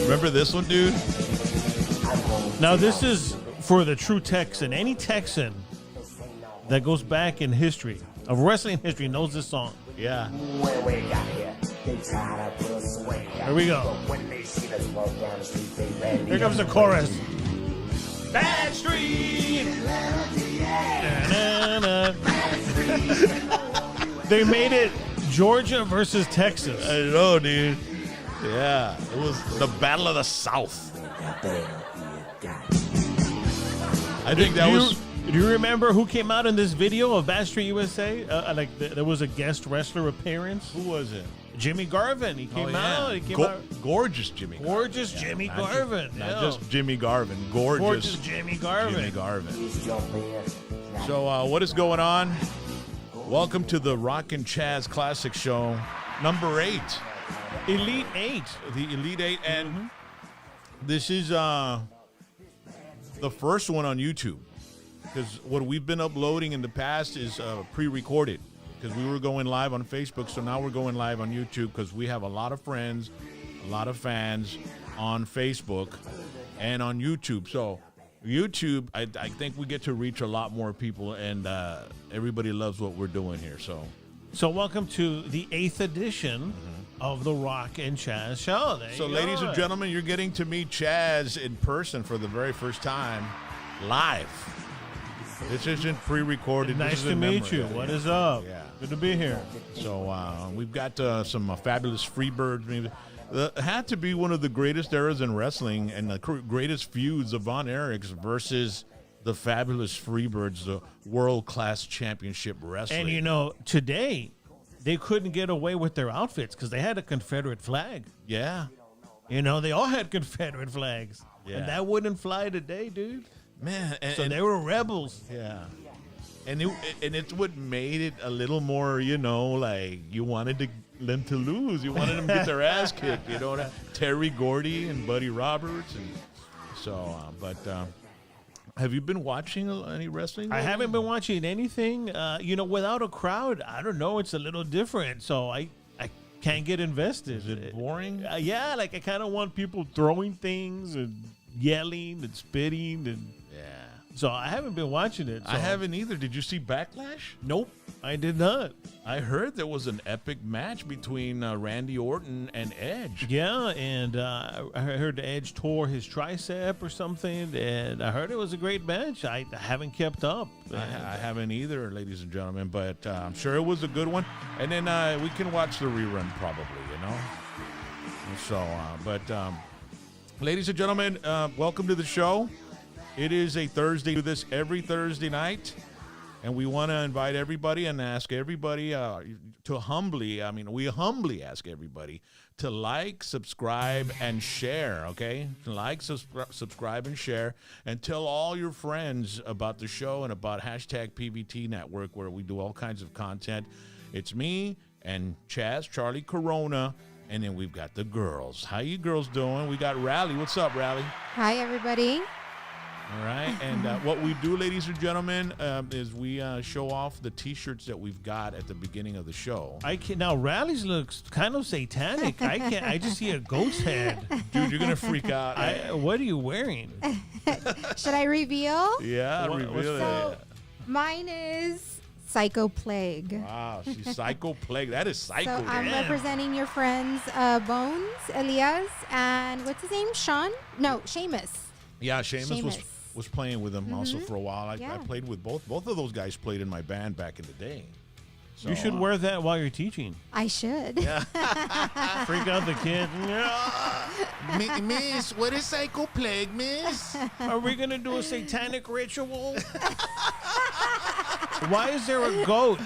Remember this one, dude? Now, this is for the true Texan. Any Texan that goes back in history, of wrestling history, knows this song. Yeah. Here we go. Here comes the chorus. Bad Street. They made it Georgia versus Texas. I know, dude. Yeah. It was the Battle of the South. I think that was... Do you remember who came out in this video of Bad Street USA? There was a guest wrestler appearance. Who was it? Jimmy Garvin. He came out. He came out. Gorgeous Jimmy Garvin. Gorgeous Jimmy Garvin. Not just Jimmy Garvin. Gorgeous Jimmy Garvin. Jimmy Garvin. So what is going on? Welcome to the Rock and Chaz Classic Show, number 8. Elite 8. The Elite 8. And this is the first one on YouTube. Because what we've been uploading in the past is pre-recorded. Because we were going live on Facebook, so now we're going live on YouTube because we have a lot of friends, a lot of fans on Facebook and on YouTube. So YouTube, I think we get to reach a lot more people, and everybody loves what we're doing here. So welcome to the 8th edition of the Rock and Chaz Show. So ladies and gentlemen, you're getting to meet Chaz in person for the very first time, live. This isn't pre-recorded. Nice to meet you. What is up? Yeah. Good to be here. So we've got some fabulous Freebirds. Maybe had to be one of the greatest eras in wrestling and the greatest feuds of Von Erichs versus the fabulous Freebirds, the world-class championship wrestling. And, today they couldn't get away with their outfits because they had a Confederate flag. Yeah. They all had Confederate flags. Yeah. And that wouldn't fly today, dude. Man, so they were rebels. Yeah, and it's what made it a little more, like you wanted them to lose. You wanted them to get their ass kicked. Terry Gordy and Buddy Roberts, and so. But have you been watching any wrestling? I haven't been watching anything. Without a crowd, I don't know. It's a little different, so I can't get invested. Is it boring? Yeah, I kind of want people throwing things and yelling and spitting and. So I haven't been watching it. So. I haven't either. Did you see Backlash? Nope, I did not. I heard there was an epic match between Randy Orton and Edge. Yeah, and I heard Edge tore his tricep or something, and I heard it was a great match. I haven't kept up. I haven't either, ladies and gentlemen, but I'm sure it was a good one. And then we can watch the rerun probably, So, ladies and gentlemen, welcome to the show. It is a Thursday. We do this every Thursday night, and we want to invite everybody and ask everybody to humbly ask everybody to like, subscribe, and share, okay? Like, subscribe, and share, and tell all your friends about the show and about hashtag PVT Network, where we do all kinds of content. It's me and Chaz, Charlie Corona, and then we've got the girls. How you girls doing? We got Rally. What's up, Rally? Hi, everybody. All right, and what we do, ladies and gentlemen, is we show off the T-shirts that we've got at the beginning of the show. Now Rally's looks kind of satanic. I just see a ghost head. Dude, you're gonna freak out. What are you wearing? Should I reveal? Yeah, reveal it. Mine is Psycho Plague. Wow, she's Psycho Plague. That is psycho. So I'm representing your friends, Bones, Elias, and what's his name? Sean? No, Seamus. Yeah, Seamus was playing with him also for a while. I played with both of those guys. Played in my band back in the day. So, you should wear that while you're teaching. I should. Yeah. Freak out the kid. Miss, what is Psycho Plague, miss? Are we going to do a satanic ritual? Why is there a goat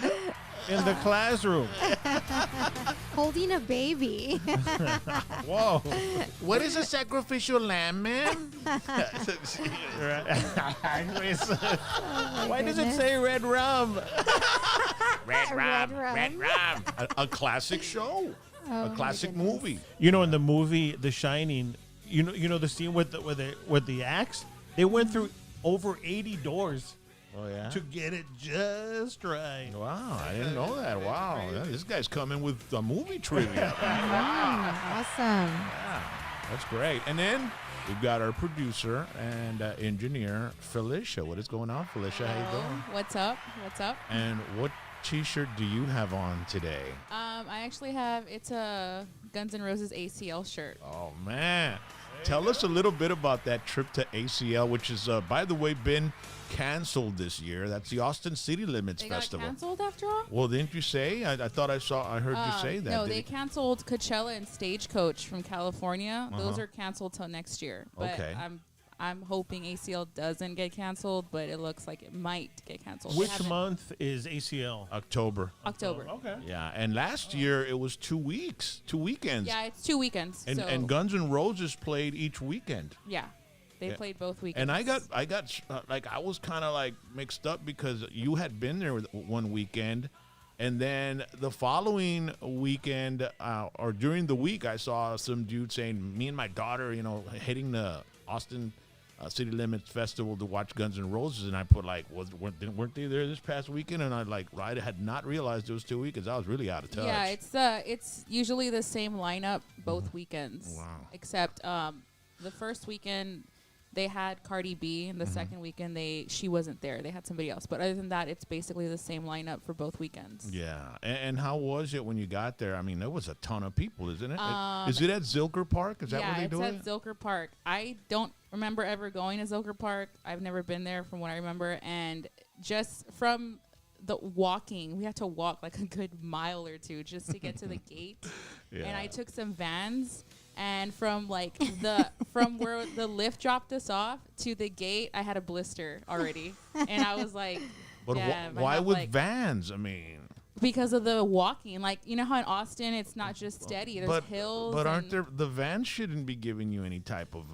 in the classroom? Holding a baby. Whoa. What is a sacrificial lamb, man? Why does it say red rum? Red rum. A classic show. A classic movie. In the movie The Shining, the scene with the axe? They went through over 80 doors. Oh, yeah? To get it just right. Wow, I didn't know that. Wow, this guy's coming with the movie trivia. Awesome. Yeah. That's great. And then we've got our producer and engineer, Felicia. What is going on, Felicia? How you doing? What's up? What's up? And what T-shirt do you have on today? I actually it's a Guns N' Roses ACL shirt. Oh, man. Tell us a little bit about that trip to ACL, which is, by the way, been canceled this year. That's the Austin City Limits Festival. Got canceled after all? Well, didn't you say? I thought I heard you say that. No, they canceled Coachella and Stagecoach from California. Those are canceled till next year. But Okay. I'm hoping ACL doesn't get canceled, but it looks like it might get canceled. Which month is ACL? October. October. Okay. Yeah, and last year it was 2 weeks, 2 weekends. Yeah, it's 2 weekends. And Guns N' Roses played each weekend. Yeah, they played both weekends. And I was kind of like mixed up because you had been there one weekend, and then the following weekend or during the week, I saw some dude saying, "Me and my daughter, hitting the Austin City Limits Festival to watch Guns N' Roses," and I put weren't they there this past weekend? And I had not realized it was 2 weekends. I was really out of touch. Yeah, it's usually the same lineup both weekends. Wow. Except the first weekend they had Cardi B, and the second weekend she wasn't there. They had somebody else. But other than that, it's basically the same lineup for both weekends. Yeah. And how was it when you got there? I mean, there was a ton of people, isn't it? Is it at Zilker Park? Is that where they do it? Yeah, it's at Zilker Park. I don't remember ever going to Zilker Park. I've never been there from what I remember. And just from the walking, we had to walk like a good mile or two just to get to the gate. Yeah. And I took some Vans. And from where the lift dropped us off to the gate, I had a blister already, and I was like, But why with Vans? I mean, because of the walking. Like, you know how in Austin it's not just steady. There's hills. But aren't there the Vans shouldn't be giving you any type of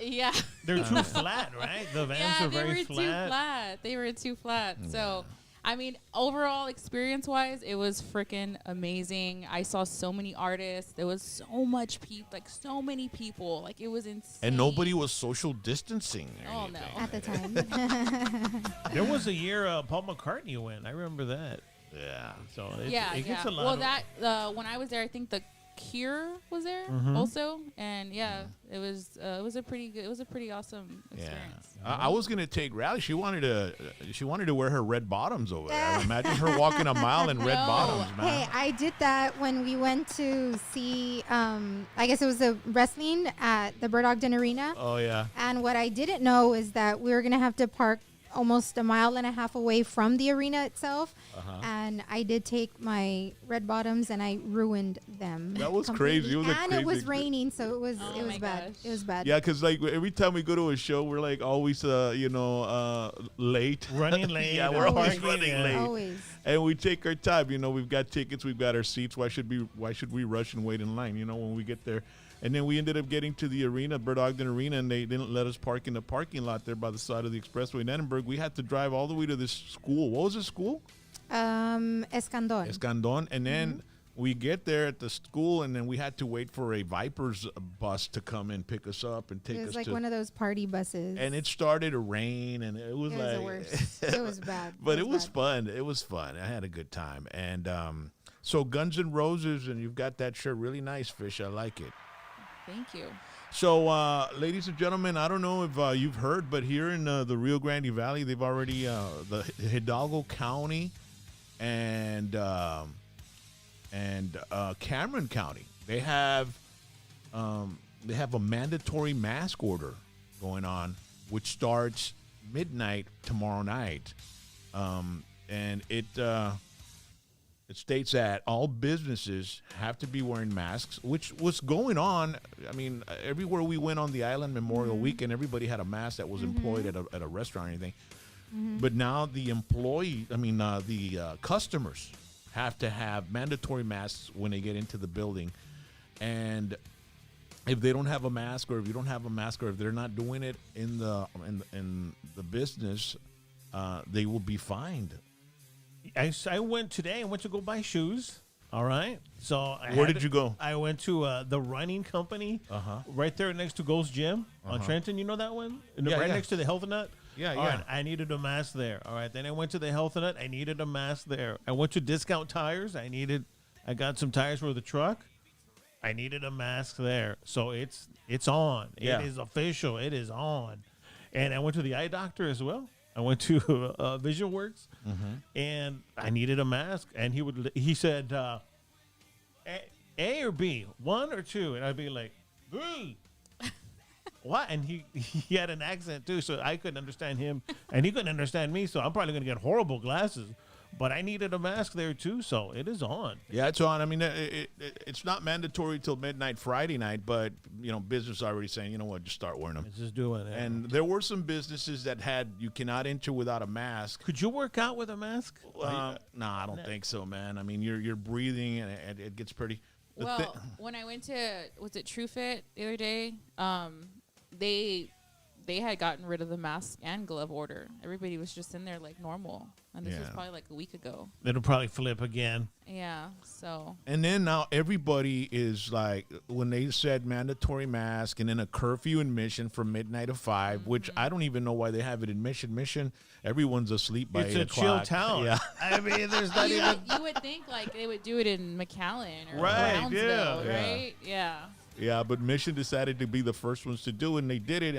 yeah. They're too flat, right? The Vans are very flat. Too flat. They were too flat. Yeah. So, I mean, overall experience-wise, it was freaking amazing. I saw so many artists. There was so much so many people. Like, it was insane. And nobody was social distancing or anything. No. At the time. There was a year Paul McCartney went. I remember that. Yeah. So it gets a lot. Well, when I was there, I think the Cure was there also, and it was a pretty awesome experience. Yeah. I was gonna take Rally. She wanted to wear her red bottoms over there. Imagine her walking a mile in red bottoms, man. Hey, I did that when we went to see. I guess it was the wrestling at the Bird Ogden Arena. Oh yeah. And what I didn't know is that we were gonna have to park almost a mile and a half away from the arena itself, and I did take my red bottoms and I ruined them. That was completely. crazy. It was raining, so it was bad. Gosh. It was bad. Yeah, because every time we go to a show, we're always late, running late. Yeah, we're always running late. Always. And we take our time. We've got tickets, we've got our seats. Why should we rush and wait in line? When we get there. And then we ended up getting to the arena, Bird Ogden Arena, and they didn't let us park in the parking lot there by the side of the expressway in Edinburgh. We had to drive all the way to this school. What was the school? Escandon. And then we get there at the school, and then we had to wait for a Vipers bus to come and pick us up and take us to. It was like one of those party buses. And it started to rain, and it was the worst. It was bad. But it was fun. It was fun. I had a good time. And so Guns N' Roses, and you've got that shirt. Really nice, Fish. I like it. Thank you. So, ladies and gentlemen, I don't know if you've heard, but here in the Rio Grande Valley, they've already the Hidalgo County and Cameron County. They have a mandatory mask order going on, which starts midnight tomorrow night, and it states that all businesses have to be wearing masks, which was going on. I mean, everywhere we went on the island Memorial Weekend, everybody had a mask that was employed at a restaurant or anything. But now the customers have to have mandatory masks when they get into the building. And if they don't have a mask, or if you don't have a mask, or if they're not doing it in the business, they will be fined. I went today. I went to go buy shoes. All right. So where did you go? I went to the running company right there next to Ghost Gym on Trenton. You know that one? Next to the Health Nut. Yeah, All right, I needed a mask there. All right. Then I went to the Health Nut. I needed a mask there. I went to Discount Tires. I got some tires for the truck. I needed a mask there. So it's on. Yeah. It is official. It is on. And I went to the eye doctor as well. I went to Vision Works, and I needed a mask. And he said, A or B, 1 or 2, and I'd be like, B. What? And he had an accent too, so I couldn't understand him, and he couldn't understand me. So I'm probably gonna get horrible glasses. But I needed a mask there too, so it is on. Yeah, it's on. I mean, it's not mandatory till midnight Friday night, but business already saying, you know what, just start wearing them. It's just doing it. And there were some businesses that had you cannot enter without a mask. Could you work out with a mask? No, I don't think so, man. I mean, you're breathing, and it gets pretty. Well, when I went to TrueFit the other day, they had gotten rid of the mask and glove order. Everybody was just in there like normal, and this was probably like a week ago. It'll probably flip again. Yeah, so. And then now everybody is like, when they said mandatory mask and then a curfew in Mission from midnight to 5, which I don't even know why they have it in Mission. Mission, everyone's asleep by 8 o'clock. It's a chill town. Yeah. I mean, there's not even. You would think like they would do it in McAllen or Right, Brownsville, yeah. right? Yeah. Yeah, but Mission decided to be the first ones to do it, and they did it.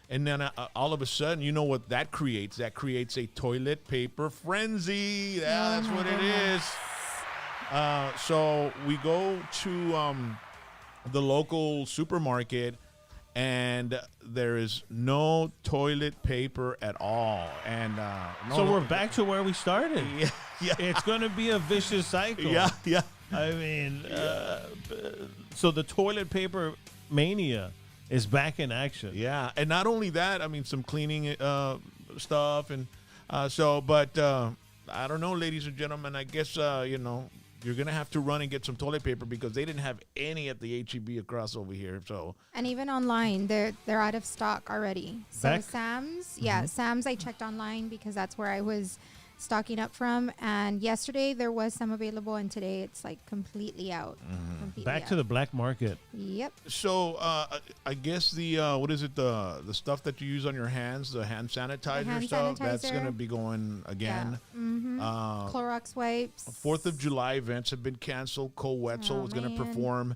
And then all of a sudden, you know what that creates? That creates a toilet paper frenzy. Yeah, that's what it is. So we go to the local supermarket, and there is no toilet paper at all. And So we're back to where we started. Yeah. It's going to be a vicious cycle. Yeah. I mean, so the toilet paper mania is back in action. Yeah, and not only that, I mean, some cleaning stuff, and but I don't know, ladies and gentlemen. I guess you're gonna have to run and get some toilet paper because they didn't have any at the HEB across over here. So And even online, they're out of stock already. So Back? Sam's, Sam's. I checked online because that's where I was stocking up from. And yesterday there was some available, and today it's like completely out. Back to the black market. Yep. So I guess the what is it, the stuff that you use on your hands, the hand sanitizer hand stuff, that's sanitizer. gonna be going again. Clorox wipes. 4th of July events have been canceled. Cole Wetzel was going to man. perform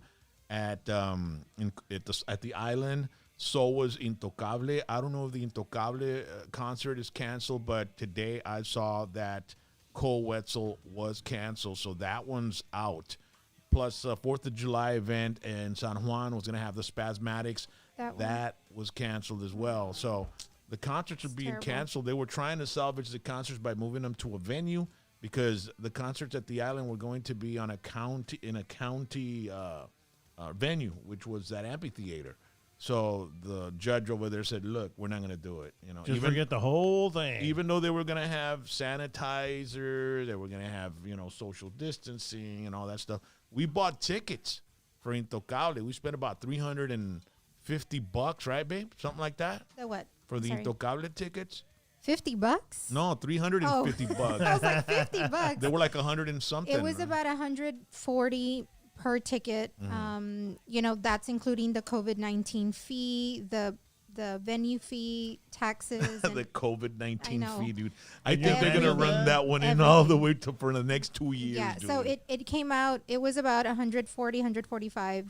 at the island. So was Intocable. I don't know if the Intocable concert is canceled, but today I saw that Cole Wetzel was canceled, so that one's out. Plus, 4th of July event in San Juan was going to have the Spasmatics. That was canceled as well. So the concerts are being terrible. canceled. They were trying to salvage the concerts by moving them to a venue because the concerts at the island were going to be on a county venue, which was that amphitheater. So the judge over there said, "Look, we're not going to do it." Just forget the whole thing. Even though they were going to have sanitizer, they were going to have social distancing and all that stuff. We bought tickets for Intocable. We spent about $350, right, babe? Something like that. The what? For the Sorry. Intocable tickets? $50? No, $350. I was like $50. They were like 100 and something. It was about $140 per ticket. That's including the COVID-19 fee, the venue fee, taxes. And the COVID-19 I know. fee, dude. I And think you they're going to remember run that one in everything. all the way for the next 2 years. yeah, dude. so it came out. It was about $145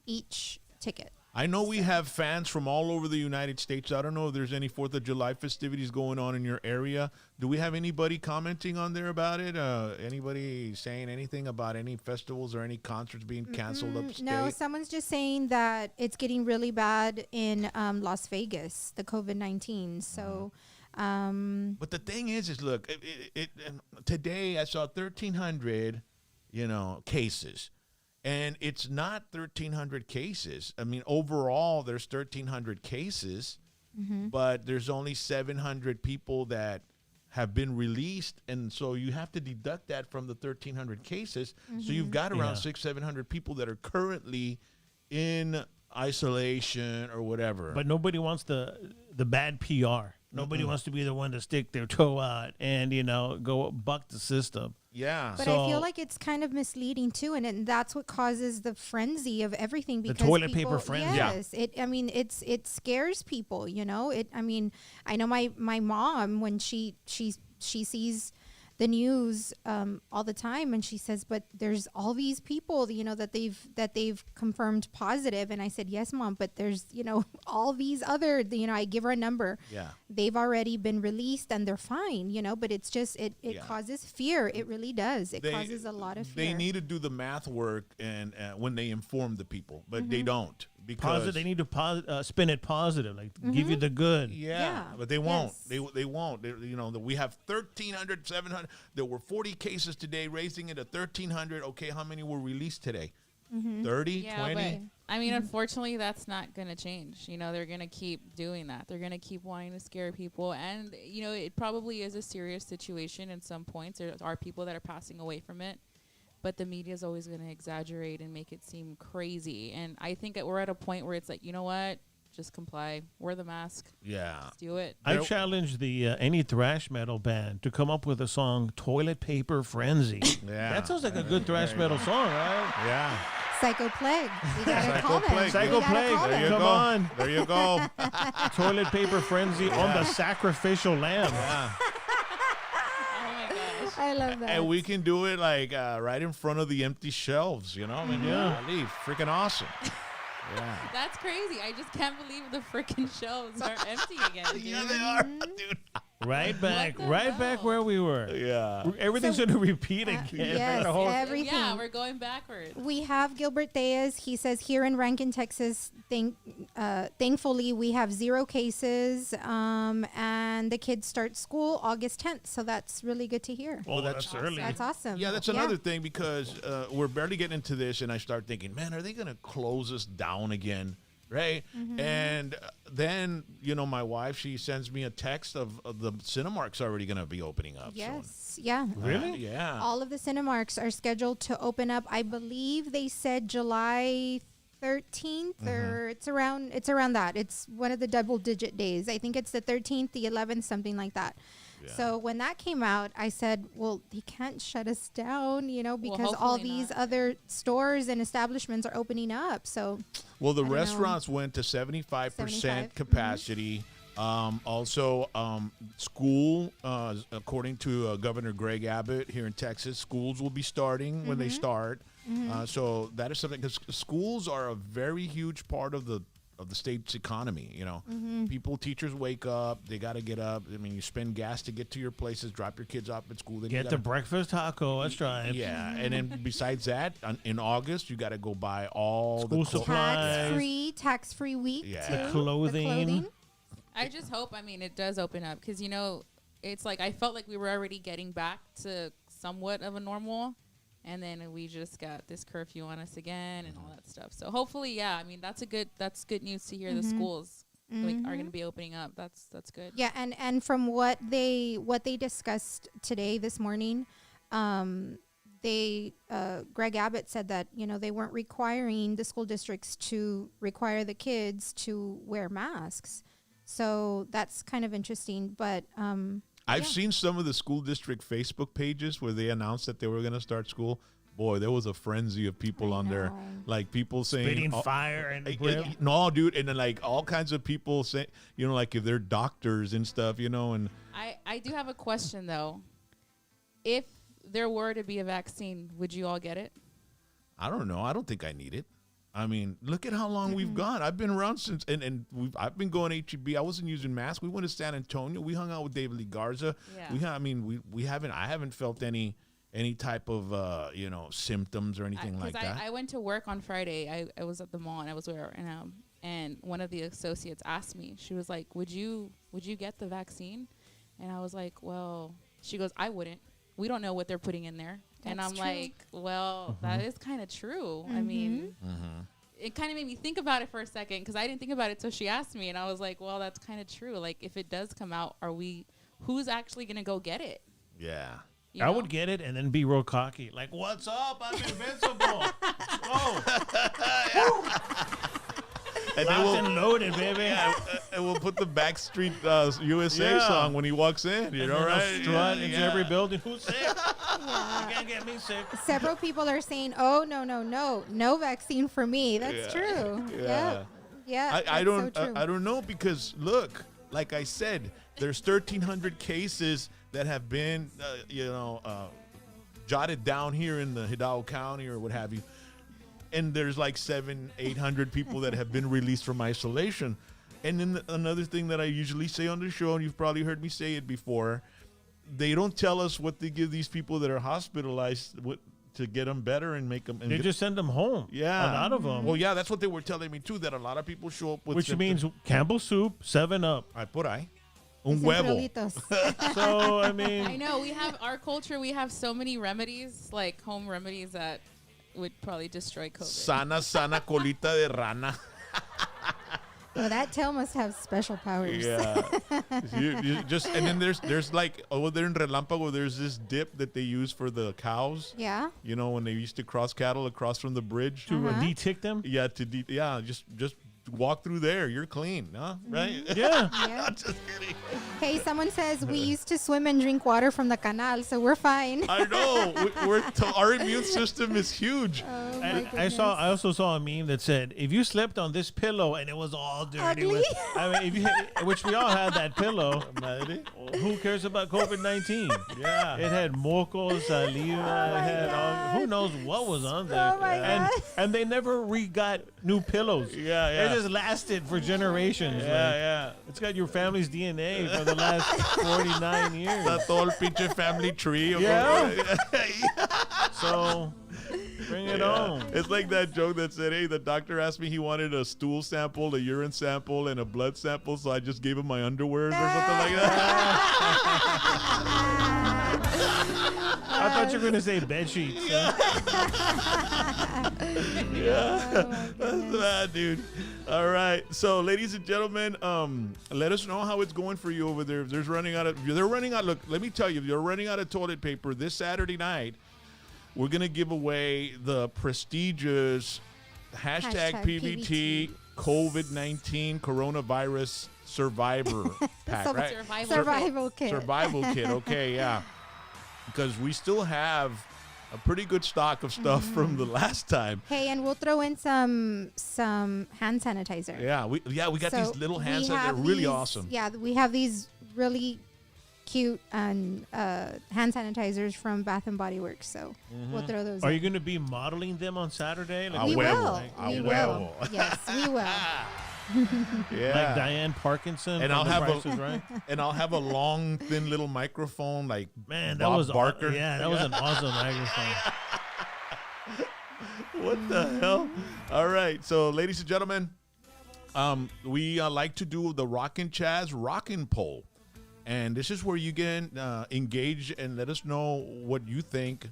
each ticket. I know we have fans from all over the United States. I don't know if there's any 4th of July festivities going on in your area. Do we have anybody commenting on there about it? Anybody saying anything about any festivals or any concerts being canceled upstate? No, someone's just saying that it's getting really bad in Las Vegas, the COVID-19. So, But the thing is look, today I saw 1,300, cases. And it's not 1,300 cases. I mean, overall, there's 1,300 cases, but there's only 700 people that have been released. And so you have to deduct that from the 1,300 cases. So you've got around 600-700 people that are currently in isolation or whatever. But nobody wants the bad PR. Nobody wants to be the one to stick their toe out and, go buck the system. yeah. but I feel like it's kind of misleading too, and that's what causes the frenzy of everything. Because toilet people, paper frenzy. Yeah. Yes, it scares people. I know my mom when she sees the the news all the time, and she says, but there's all these people, that they've confirmed positive. And I said, yes, Mom, but there's, all these other, I give her a number. Yeah. They've already been released and they're fine, but it's just, it causes fear. It really does. It causes a lot of fear. They need to do the math work and when they inform the people, but they don't. Because they need to spin it positive, like give you the good. Yeah, but they won't. Yes. They won't. We have 1,300, 700. There were 40 cases today, raising it to 1,300. Okay, how many were released today? 30, 20? But, I mean, unfortunately, that's not going to change. They're going to keep doing that. They're going to keep wanting to scare people. And, it probably is a serious situation in some points. There are people that are passing away from it. But the media is always going to exaggerate and make it seem crazy. And I think we're at a point where it's like, you know what? Just comply. Wear the mask. Yeah. Let's do it. I challenge the any thrash metal band to come up with a song, Toilet Paper Frenzy. Yeah. That sounds like a good thrash metal song, right? Yeah. Psycho Plague. We gotta call them. Psycho Plague. There you Come go. on. There you go. Toilet Paper Frenzy on the sacrificial lamb. Yeah. I love that. And we can do it like right in front of the empty shelves, Ali, freaking awesome. Yeah. That's crazy. I just can't believe the freaking shelves are empty again, dude. Yeah, they are, dude. Right back hell? where we were. Yeah. Everything's going to repeat again. Yes, everything. Yeah, we're going backwards. We have Gilbert Diaz. He says here in Rankin, Texas, thankfully we have 0 cases, and the kids start school August 10th. So that's really good to hear. Well, that's early. That's awesome. Yeah, that's another thing because we're barely getting into this, and I start thinking, man, are they going to close us down again? Right. And then, my wife, she sends me a text of the Cinemark's already going to be opening up. Yes. Soon. Yeah. Really? Yeah. All of the Cinemarks are scheduled to open up. I believe they said July 13th or it's around that. It's one of the double-digit days. I think it's the 13th, the 11th, something like that. Yeah. So when that came out, I said, well, they can't shut us down, because all these other stores and establishments are opening up. So, well, the restaurants went to 75% capacity. Also, school, according to Governor Greg Abbott here in Texas, schools will be starting when they start. So that is something, because schools are a very huge part of the state's economy. People, teachers wake up, they got to get up. I mean, you spend gas to get to your places, drop your kids off at school. Then Get the breakfast taco. Let's try it. Yeah, and then besides that, in August, you got to go buy all school supplies. Tax-free week. Yeah. Too. The clothing. I just hope, it does open up because, it's like I felt like we were already getting back to somewhat of a normal. And then we just got this curfew on us again and all that stuff. So hopefully, that's good news to hear the schools are going to be opening up. That's good. Yeah, and from what they discussed today, this morning, Greg Abbott said that, they weren't requiring the school districts to require the kids to wear masks. So that's kind of interesting, but I've seen some of the school district Facebook pages where they announced that they were going to start school. Boy, there was a frenzy of people on there. Like people saying... Spitting fire and... No, dude. And then like all kinds of people say, like if they're doctors and stuff, and... I do have a question, though. If there were to be a vaccine, would you all get it? I don't know. I don't think I need it. I mean, look at how long we've gone. I've been around since, and I've been going HEB. I wasn't using masks. We went to San Antonio. We hung out with David Lee Garza. Yeah. I haven't felt any type of symptoms or anything like that. I went to work on Friday. I was at the mall and I was there, and one of the associates asked me. She was like, "Would you get the vaccine?" And I was like, "Well," she goes, "I wouldn't. We don't know what they're putting in there." And I'm like, well, that is kind of true. I mean, it kind of made me think about it for a second because I didn't think about it till she asked me. And I was like, well, that's kind of true. Like, if it does come out, who's actually going to go get it? Yeah. I would get it and then be real cocky. Like, what's up? I'm invincible. And locked and loaded, baby. And we'll put the Backstreet USA song when he walks in. Right? Strut into every building. Who's sick? You can't get me sick. Several people are saying, "Oh no vaccine for me." That's true. Yeah. I don't know because look, like I said, there's 1,300 cases that have been, jotted down here in the Hidalgo County or what have you. And there's like 700-800 people that have been released from isolation. And then another thing that I usually say on the show, and you've probably heard me say it before, they don't tell us what they give these people that are hospitalized to get them better and make them. They just send them home. Yeah. A lot of them. Well, yeah, that's what they were telling me too, that a lot of people show up with Which symptoms. means Campbell soup, 7-Up. Ay, por ahí. Un huevo. Centrolitos. So, I mean. I know we have our culture. We have so many remedies, like home remedies that would probably destroy COVID. Sana colita de rana. Well, that tail must have special powers. Yeah. you just and then there's like over there in Relámpago, there's this dip that they use for the cows. Yeah. You know, when they used to cross cattle across from the bridge. To de-tick them? Yeah, just walk through there. You're clean, huh? Right? Yeah. Yeah. Just kidding. Hey, someone says we used to swim and drink water from the canal, so we're fine. I know. Our immune system is huge. Oh my I goodness. also saw a meme that said, if you slept on this pillow and it was all dirty, Ugly. which we all had that pillow, who cares about COVID-19? Yeah. It had mocos, saliva, it had all, who knows what was on there. Oh my God. And they never got new pillows. Yeah. It just lasted for generations. Yeah. It's got your family's DNA for the last 49 years. That's all pinche family tree. Yeah. So, bring it on. It's like that joke that said, hey, the doctor asked me he wanted a stool sample, a urine sample, and a blood sample, so I just gave him my underwears or something like that. I thought you were going to say bed sheets. That's bad, dude. All right. So, ladies and gentlemen, let us know how it's going for you over there. If they're running out, look, let me tell you, if you're running out of toilet paper this Saturday night, we're going to give away the prestigious hashtag PVT COVID-19 coronavirus survivor pack, right? Survival kit. Survival kit. Okay, yeah. Because we still have a pretty good stock of stuff from the last time. Hey, and we'll throw in some hand sanitizer. Yeah, we got So these little hands that have are really these- awesome. Yeah, we have these really cute hand sanitizers from Bath and Body Works. So we'll throw those. Are in. you going to be modeling them on Saturday? Like, We huevo. will. A We huevo. will. Yes, we will. Yeah. like Diane Parkinson And from I'll The have Price is Right? and I'll have a long, thin little microphone like Man, that Bob was Barker. Yeah, that was an awesome microphone. What the hell? All right. So, ladies and gentlemen, we like to do the Rockin' Chaz Rockin' Poll. And this is where you can engage and let us know what you think.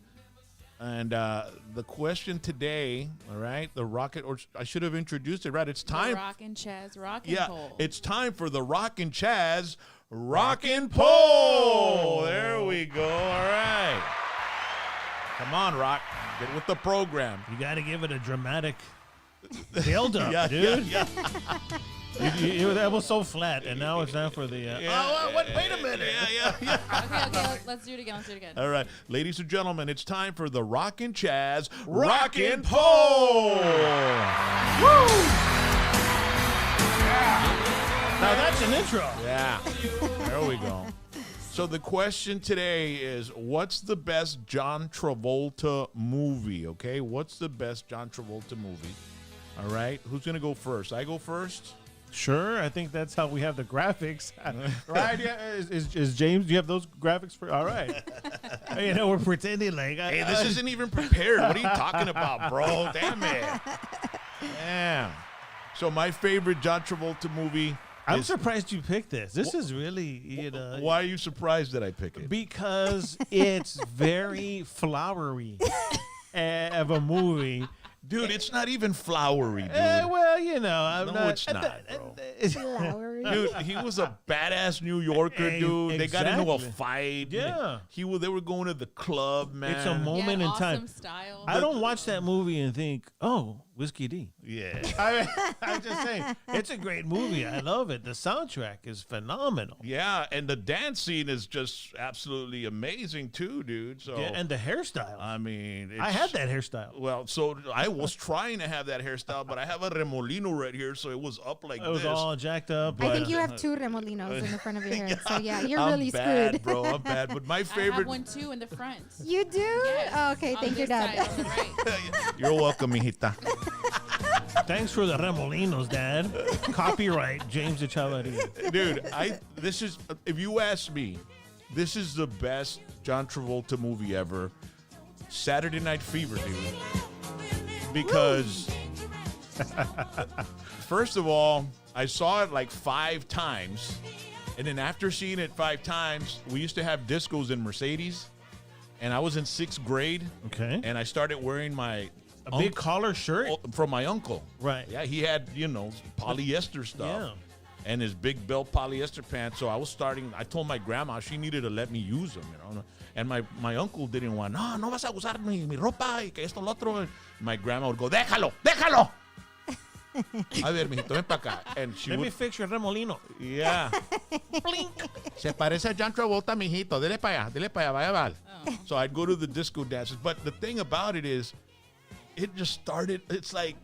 And the question today, all right, the rocket, or I should have introduced it, right? It's time. Rockin' Chaz, Rockin' Yeah, Poll. it's time for the Rockin' Chaz Rockin' Poll. There we go. All right. Come on, Rock. Get with the program. You got to give it a dramatic build up, Yeah, dude. yeah. That was so flat, and now it's time for the. Wait a minute. Yeah. Okay, let's do it again. All right, ladies and gentlemen, it's time for the Rockin' Chaz Rockin' Poll. Now that's an intro. Yeah, there we go. So the question today is, what's the best John Travolta movie? Okay, what's the best John Travolta movie? All right, who's gonna go first? I go first. Sure, I think that's how we have the graphics. Right? Yeah. Is James? Do you have those graphics for? All right. We're pretending like. Hey, this isn't even prepared. What are you talking about, bro? Damn it. Damn. So my favorite John Travolta movie. I'm surprised you picked this. This is really, Why are you surprised that I pick it? because it's very flowery of a movie. Dude, it's not even flowery, dude. Well, I'm No, not. it's not, bro. Flowery. Dude, he was a badass New Yorker, dude. They got into a Exactly. fight. Yeah. They were going to the club, man. It's a moment in awesome time. style. I don't watch that movie and think, oh, Whiskey D. Yeah. I'm just saying, it's a great movie. I love it. The soundtrack is phenomenal. Yeah, and the dance scene is just absolutely amazing too, dude. So Yeah, and the hairstyle. I mean, I had that hairstyle. Well, so I was trying to have that hairstyle, but I have a remolino right here, so it was up like It was this. all jacked up. I think you have 2 remolinos in the front of your head. So yeah, you're I'm really bad, screwed. bro. I'm bad. But my I have favorite. one too in the front. You do? Yes, Oh, okay, on thank you, this Dad. side, on the right. You're welcome, mijita. Thanks for the remolinos, Dad. Copyright James Echeverria. Dude, this is, if you ask me, this is the best John Travolta movie ever. Saturday Night Fever, dude. Because first of all, I saw it like 5 times. And then after seeing it 5 times, we used to have discos in Mercedes. And I was in 6th grade. Okay. And I started wearing my A big collar shirt. from my uncle. Right. Yeah, he had, polyester stuff. Yeah. And his big belt polyester pants. So I told my grandma she needed to let me use them, And my uncle didn't want, no vas a usar mi ropa y que esto lo otro. And my grandma would go, déjalo. A ver, mijito, ven para acá. And she Let me would, fix your remolino. yeah. Se parece a John Travolta, mijito. Dele para allá, vaya, val. Oh. So I'd go to the disco dances. But the thing about it is, it just started, it's like,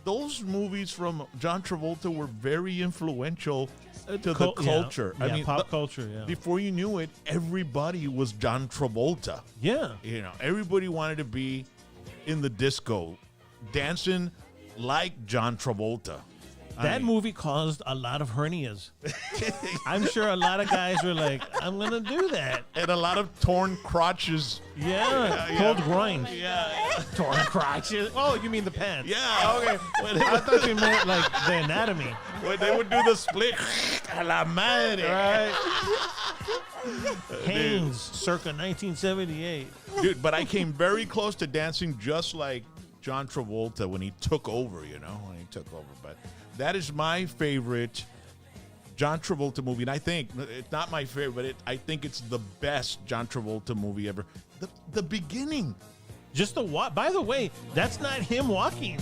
those movies from John Travolta were very influential to the culture. Yeah, I mean, pop culture, yeah. before you knew it, everybody was John Travolta. Yeah. Everybody wanted to be in the disco, dancing like John Travolta. That movie caused a lot of hernias. I'm sure a lot of guys were like, I'm going to do that. And a lot of torn crotches. Yeah. Cold groins. Yeah. Torn crotches. Oh, you mean the pants. Yeah. Okay. I thought you meant like the anatomy. When they would do the split. A la madre. Right. Haynes, circa 1978. Dude, but I came very close to dancing just like John Travolta when he took over, when he took over. But that is my favorite John Travolta movie. And I think, it's not my favorite, but I think it's the best John Travolta movie ever. The beginning. Just the walk. By the way, that's not him walking.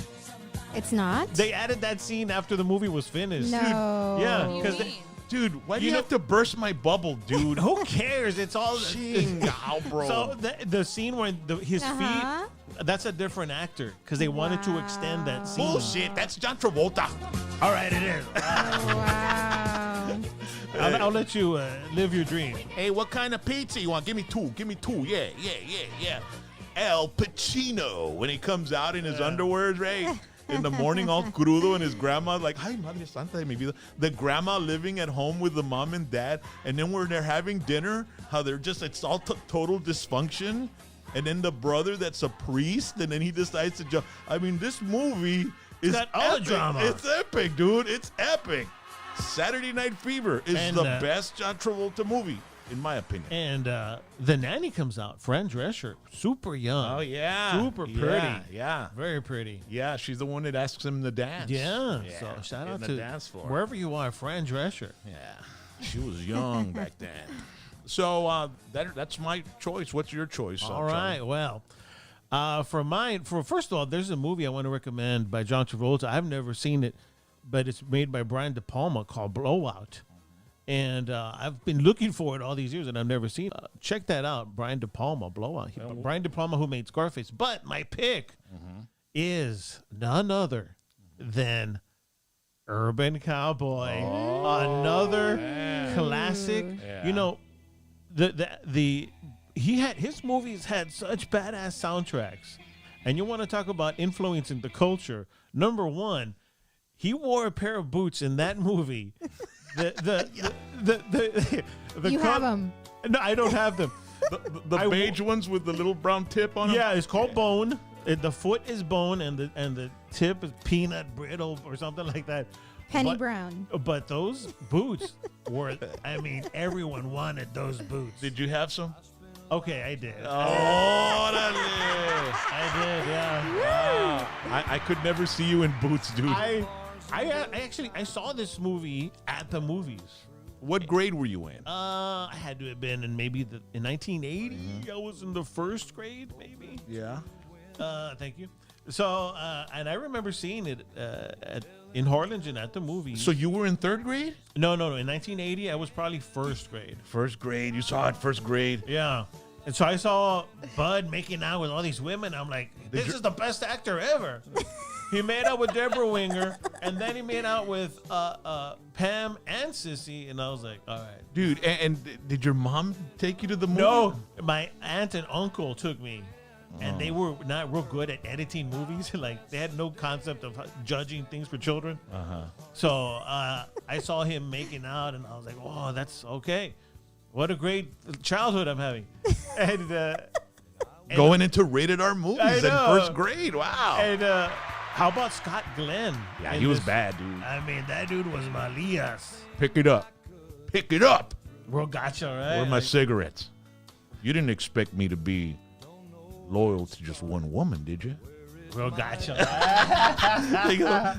It's not? They added that scene after the movie was finished. No. Yeah, What do you because mean? Dude, why do you have to burst my bubble, dude? who cares? It's all Chingao, bro. So the scene where his Uh-huh. feet, that's a different actor because they wanted to extend that scene. Bullshit, that's John Travolta. All right, it is. Wow. I'll let you live your dream. Hey, what kind of pizza you want? Give me 2. Yeah. Al Pacino, when he comes out in his underwears, right? In the morning, all crudo, and his grandma like, "Ay, madre santa de mi vida." The grandma living at home with the mom and dad, and then when they're having dinner, how they're just, it's all total dysfunction. And then the brother that's a priest, and then he decides to jump. I mean, this movie is got all the epic. drama. It's epic, dude. It's epic. Saturday Night Fever is And, the best John Travolta movie, in my opinion. And the nanny comes out, Fran Drescher, super young. Oh, yeah. Super pretty. Yeah. Very pretty. Yeah, she's the one that asks him to dance. Yeah. So shout in out the to dance floor. wherever you are, Fran Drescher. Yeah, she was young back then. So that's my choice. What's your choice? All right. Well, for mine, first of all, there's a movie I want to recommend by John Travolta. I've never seen it, but it's made by Brian De Palma called Blowout. And I've been looking for it all these years, and I've never seen it. Check that out, Brian De Palma, Blowout. Brian De Palma, who made Scarface. But my pick is none other than Urban Cowboy. Another classic. Yeah. His movies had such badass soundtracks. And you want to talk about influencing the culture. Number one, he wore a pair of boots in that movie. You have them. No, I don't have them. The beige ones with the little brown tip on them? Yeah, it's called Bone. The foot is bone, and the tip is peanut brittle or something like that. Penny But- Brown. But those boots were, everyone wanted those boots. Did you have some? Okay, I did. Órale. I did, yeah. Wow. I could never see you in boots, dude. I actually saw this movie at the movies. What grade were you in? I had to have been in in 1980. I was in the first grade, maybe. Yeah. Thank you. So, and I remember seeing it in Harlingen at the movies. So you were in 3rd grade? No. In 1980, I was probably first grade. First grade. You saw it first grade. Yeah. And so I saw Bud making out with all these women. I'm like, this is the best actor ever. He made out with Deborah Winger, and then he made out with Pam and Sissy, and I was like, all right. Dude, and did your mom take you to the movie? No, my aunt and uncle took me, and they were not real good at editing movies. Like, they had no concept of judging things for children. So I saw him making out, and I was like, oh, that's okay. What a great childhood I'm having. And going into rated R movies in know. first grade. Wow. And how about Scott Glenn? Yeah, in he was this? bad, dude. I mean, that dude was Malias. Pick it up. Pick it up. Real gotcha, right? Where are my Like, cigarettes? You didn't expect me to be loyal to just one woman, did you? real gotcha.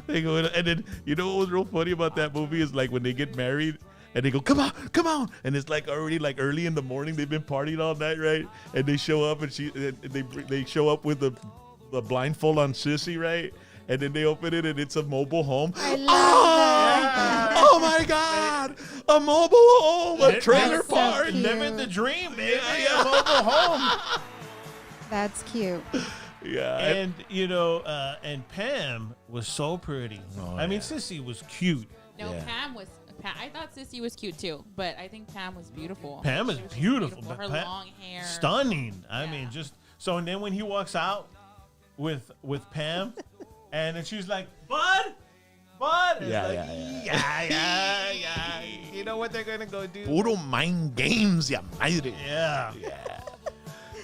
They go, and then you know what was real funny about that movie is like when they get married and they go, come on, and it's like already like early in the morning. They've been partying all night, right? And they show up and they show up with the blindfold on Sissy, right? And then they open it and it's a mobile home. I love that. Oh my God! A mobile home, a trailer That's so park. cute. Living the dream, baby. Yeah. A mobile home. That's cute. Yeah. And, and Pam was so pretty. Oh, I mean, yeah. Sissy was cute. No, Yeah. I thought Sissy was cute too, but I think Pam was beautiful. Pam is She was beautiful. Her Pam- long hair. Stunning. I Yeah. mean, just so. And then when he walks out with Pam, and then she's like, Bud. It's Yeah, like, yeah. You know what they're gonna go do? Puro mind games, ya madre. Yeah.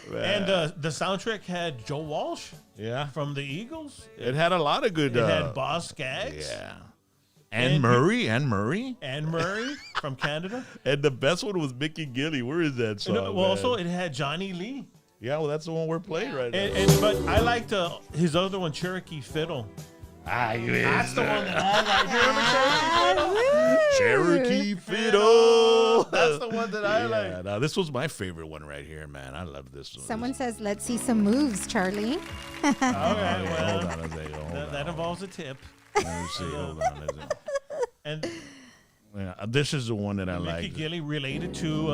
And Man. the soundtrack had Joe Walsh Yeah. from the Eagles. It had a lot of good. It had Boss Skaggs. Yeah. And And Murray. And Murray from Canada. And the best one was Mickey Gilly. Where is that song? And also, it had Johnny Lee. yeah, well, that's the one we're playing right now. But I liked his other one, Cherokee Fiddle. That's the one that I like. You remember Cherokee Fiddle? Cherokee Fiddle. That's the one that I Yeah, like. no, this was my favorite one right here, man. I love this one. Someone says, let's see some moves, Charlie. All right, Hold well, on a second. Hold that on. involves a tip. Let me see. Hold on. And Yeah, this is the one that I Mickey like. Gilly related to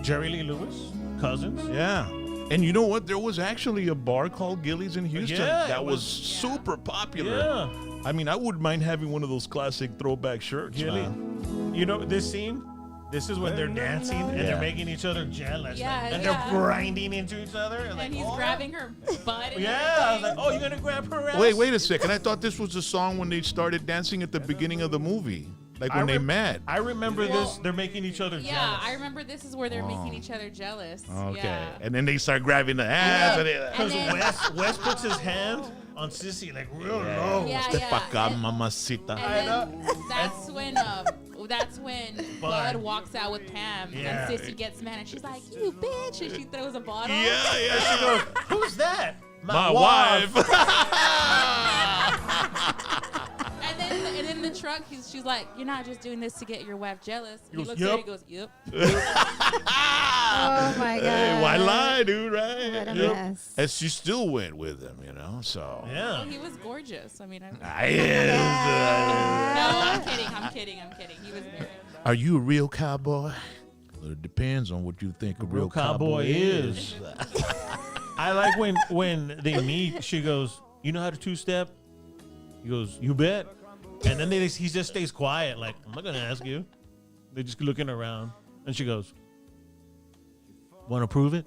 Jerry Lee Lewis, cousins. Yeah. And you know what? There was actually a bar called Gilly's in Houston Yeah, that it was was- super popular. Yeah. I mean, I wouldn't mind having one of those classic throwback shirts, Gilly. man. You know this scene? This is when they're dancing and Yeah. they're making each other jealous. Yeah, and yeah. they're grinding into each other. And like, he's oh. grabbing her butt. And Yeah, I was like, everything. oh, you're gonna grab her ass? Wait a second. I thought this was the song when they started dancing at the beginning of the movie. Like when they met. I remember Well, this. They're making each other Yeah, jealous. I remember this is where they're making each other jealous. Okay. Yeah. And then they start grabbing the ass. And Because And then- Wes puts his hand on Sissy like real low. Yeah, Step yeah. acá, And- mamacita. And then that's when Bud walks out with Pam Yeah. and Sissy gets mad and she's like, "You bitch!" and she throws a bottle. Yeah. She goes, who's that? My wife. And then in the truck, she's like, "You're not just doing this to get your wife jealous." He goes, looks at her, he "Yup." goes, "Yep." Oh, my God. Hey, why lie, dude, right? What a Yep. mess. And she still went with him, you know, so. Yeah. Well, he was gorgeous. I mean, no, I I'm kidding. He was very. Are you a real cowboy? Well, it depends on what you think a real cowboy is. I like when they meet. She goes, "You know how to two-step?" He goes, "You bet." And then he just stays quiet, like, "I'm not gonna ask you." They're just looking around, and she goes, "Want to prove it?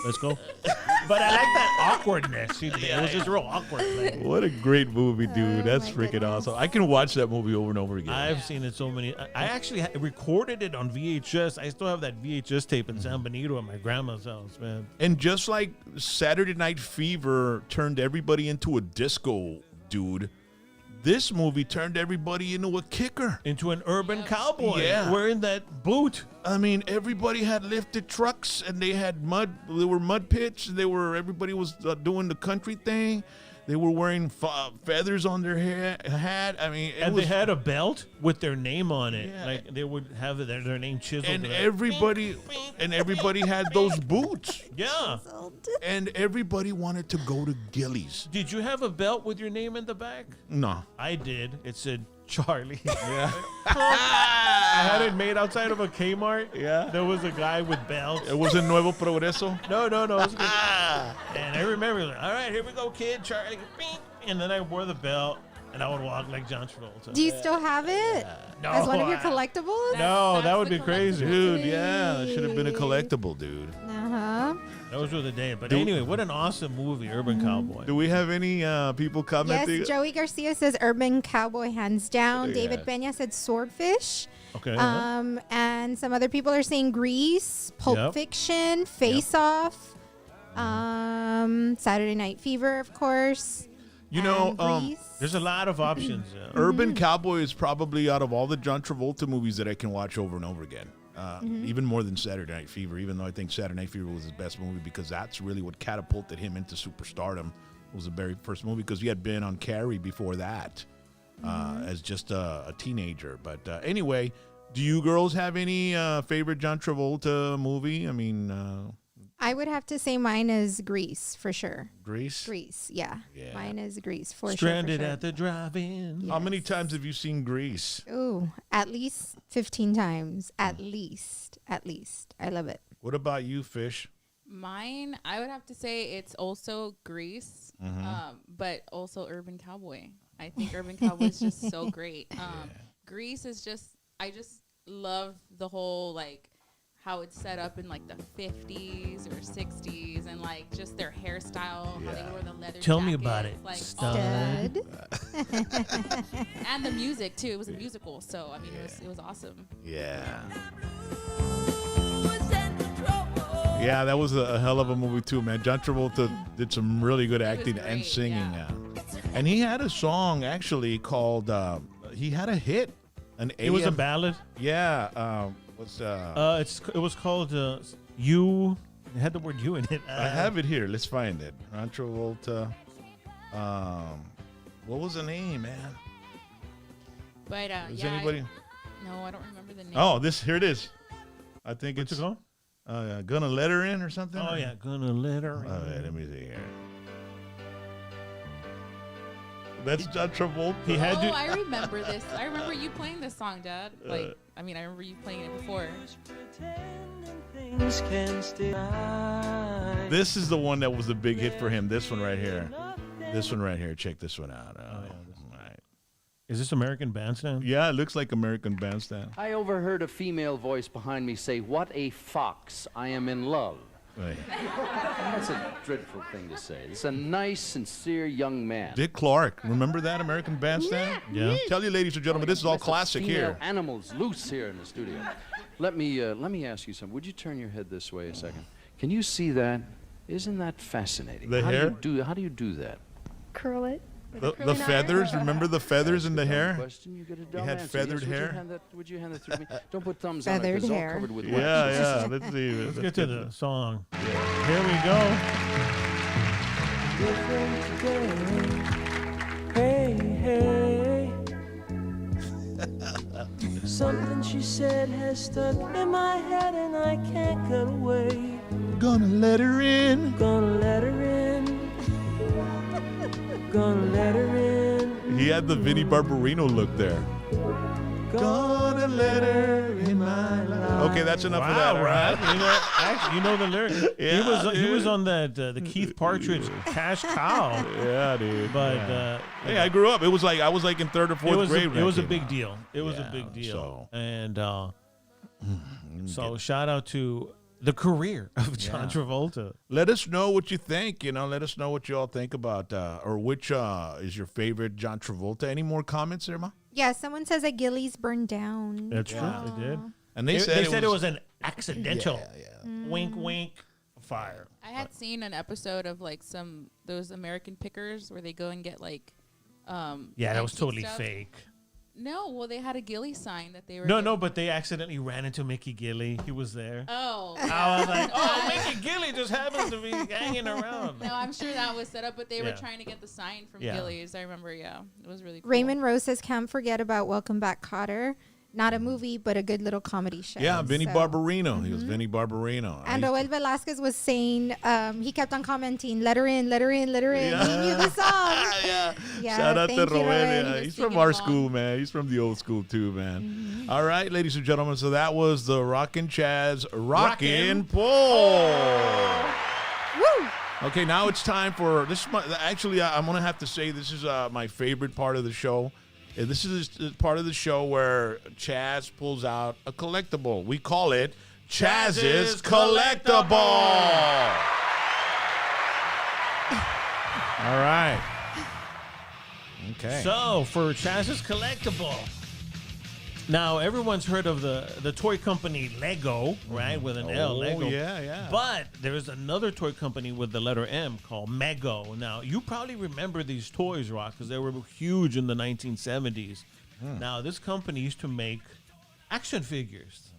Let's go." But I like that awkwardness. It was just real awkward. Like, What a great movie, dude. Oh, That's my freaking goodness. awesome. I can watch that movie over and over again. I've seen it so many. I actually recorded it on VHS. I still have that VHS tape in San Benito at my grandma's house, man. And just like Saturday Night Fever turned everybody into a disco dude, this movie turned everybody into a kicker. Into an urban cowboy Yeah. wearing that boot. I mean, everybody had lifted trucks and they had mud. They were mud pits. Everybody was doing the country thing. They were wearing feathers on their hat. I mean, And they had a belt with their name on it. Yeah. Like they would have their name chiseled. and to that. everybody had those boots. Yeah. And everybody wanted to go to Gillies. Did you have a belt with your name in the back? No. I did. It said Charlie. Yeah. I had it made outside of a Kmart. Yeah. There was a guy with belts. It was in Nuevo Progreso. No. It was good. And I remember, like, all right, here we go, kid. Charlie. Beep. And then I wore the belt, and I would walk like John Travolta. Do you still have it No, as one of your collectibles? No, that That's would the be crazy. Dude, yeah, that should have been a collectible, dude. Uh-huh. Those were the days. But anyway, what an awesome movie, Urban Cowboy. Do we have any people commenting? Yes, Joey Garcia says Urban Cowboy hands down. David Yes. Peña said Swordfish. Okay. And some other people are saying Grease, Pulp Yep. Fiction, Face Off, Saturday Night Fever, of course. You know, and Grease. There's a lot of options. Urban Cowboy is probably out of all the John Travolta movies that I can watch over and over again. Even more than Saturday Night Fever, even though I think Saturday Night Fever was his best movie because that's really what catapulted him into superstardom. It was the very first movie because he had been on Carrie before that as just a teenager. But anyway, do you girls have any favorite John Travolta movie? I mean, I would have to say mine is Grease for sure. Grease? Grease, yeah. Yeah. Mine is Grease for Stranded sure. at the drive-in. How many times have you seen Grease? Ooh, at least 15 times. At least. I love it. What about you, Fish? Mine, I would have to say it's also Grease, but also Urban Cowboy. I think Urban Cowboy is just so great. Grease is just, I just love the whole, like, how it's set up in, like, the 50s or 60s and, like, just their hairstyle, how they wear the leather Tell me about jackets, it, like, stud. all of that. And the music, too. It was a musical, so, I mean, it was awesome. Yeah. Yeah, that was a hell of a movie too, man. John Travolta did some really good acting great, and singing. yeah. And he had a song actually called, he had a hit. It was a ballad. Yeah. It was called You. It had the word "you" in it. I have it here. Let's find it. John Travolta. What was the name, man? But, Is yeah. anybody? No, I don't remember the name. Oh, here it is. I think What's it's it called? Gonna Let Her In or something. Oh yeah, gonna let her. Oh, yeah, let me see here. That's John Travolta. He had Oh, to. I remember this. I remember you playing this song, Dad. Like, I mean, I remember you playing it before. This is the one that was a big hit for him. This one right here. This one right here. Check this one out. Right. Is this American Bandstand? Yeah, it looks like American Bandstand. I overheard a female voice behind me say, "What a fox, I am in love." Right. That's a dreadful thing to say. It's a nice, sincere young man. Dick Clark. Remember that American Bandstand? Yeah. Tell you, ladies and gentlemen, this is all Let's have classic female here. Animals loose here in the studio. Let me ask you something. Would you turn your head this way a second? Can you see that? Isn't that fascinating? The hair? How do you do that? Curl it. The feathers. Remember the feathers in the hair? Question, you get a dumb had answer. feathered Yes, hair? Would you hand that to me? Don't put thumbs on it Feathered because it's all hair. covered with Yeah, wax. yeah. Let's see. Let's get to the song. Here we go. Hey, hey. Something she said has stuck in my head and I can't get away. Gonna let her in. Gonna let her in. Gonna let her in. He had the Vinnie Barbarino look there. Gonna let her in my life. Okay, that's enough of that. All right. You know, actually, you know the lyrics. Yeah, he was on that the Keith Partridge Cash Cow. Yeah, dude. But hey, I grew up. It was like I was like in third or fourth grade. it was a when that big came deal. It was a Yeah, big deal. so- And so shout out to the career of John Travolta. Let us know what you think. Let us know what you all think about, or which is your favorite John Travolta. Any more comments there, Ma? Yeah, someone says that Gillies burned down. That's true. They did. And They said said it was an accidental. Yeah. Wink, wink. Fire. I had seen an episode of like those American Pickers where they go and get like Yeah, that was antique totally stuff. fake. No, well they had a Gilly sign that they were No, but they accidentally ran into Mickey Gilly. He was there. Oh. I was like, oh, Mickey Gilly just happens to be hanging around. No, I'm sure that was set up, but they were Yeah. trying to get the sign from Yeah. Gillies. I remember, it was really cool. Raymond Rose says, can't forget about Welcome Back, Kotter. Not a movie, but a good little comedy show. Yeah, Vinnie So- Barbarino. He was Vinnie Barbarino. And Roel Velasquez was saying, he kept on commenting, let her in, let her in, let her in. Yeah. He knew the song. Yeah. Yeah, Shout out to thank you, Roel. Roel. Yeah, He he's was from singing our along. school, man. He's from the old school too, man. All right, ladies and gentlemen. So that was the Rockin' Chaz Rockin' Poll. Woo! Okay, now it's time for this. Is actually, I'm gonna have to say this is my favorite part of the show. This is the part of the show where Chaz pulls out a collectible. We call it Chaz's Collectible. All right. Okay. So for Chaz's Collectible. Now, everyone's heard of the toy company Lego, right? With an L, Lego. Yeah. But there's another toy company with the letter M called Mego. Now, you probably remember these toys, Rock, because they were huge in the 1970s. Now, this company used to make action figures,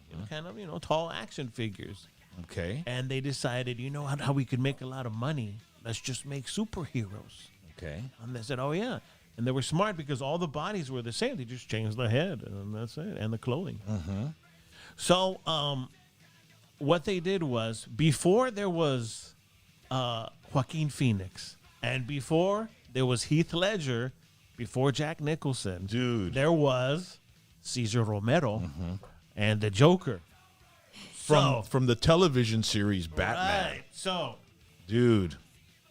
tall action figures. Okay. And they decided, how we could make a lot of money? Let's just make superheroes. Okay. And they said, oh, yeah. And they were smart because all the bodies were the same. They just changed the head, and that's it, and the clothing. So what they did was, before there was Joaquin Phoenix, and before there was Heath Ledger, before Jack Nicholson, dude, there was Cesar Romero and the Joker. From the television series Batman. Right. So, dude.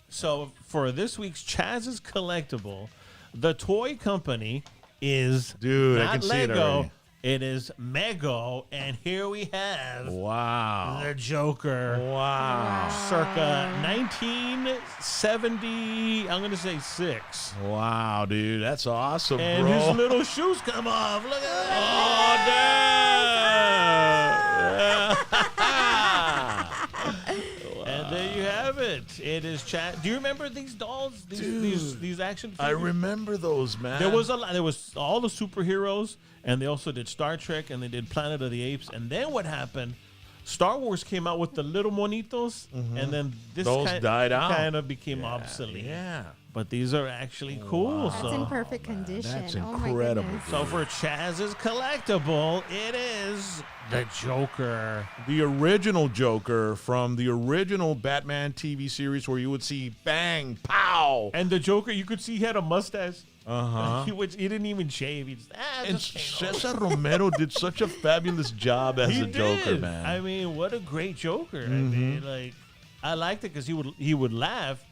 So for this week's Chaz's Collectible, the toy company is I not can see it Lego. already. It is Mego, and here we have Wow. the Joker. Wow. Circa 1970, I'm going to say 6. Wow, dude. That's awesome, And bro. his little shoes come off. Look at that. Oh, damn. And there you have it. It is Chaz. Do you remember these dolls? These action figures? I remember those, man. There was a lot. There was all the superheroes, and they also did Star Trek, and they did Planet of the Apes. And then what happened? Star Wars came out with the little monitos, and then Those died out. Kind of became obsolete. Yeah. But these are actually cool. That's So, in perfect condition. That's Oh my incredible. goodness. so for Chaz's Collectible, it is the Joker. The original Joker from the original Batman TV series where you would see bang, pow. And the Joker, you could see he had a mustache. Uh-huh. He didn't even shave. He just, And just paint over. Cesar Romero did such a fabulous job as He a Joker, did. man. I mean, what a great Joker. I mean, I liked it because he would laugh,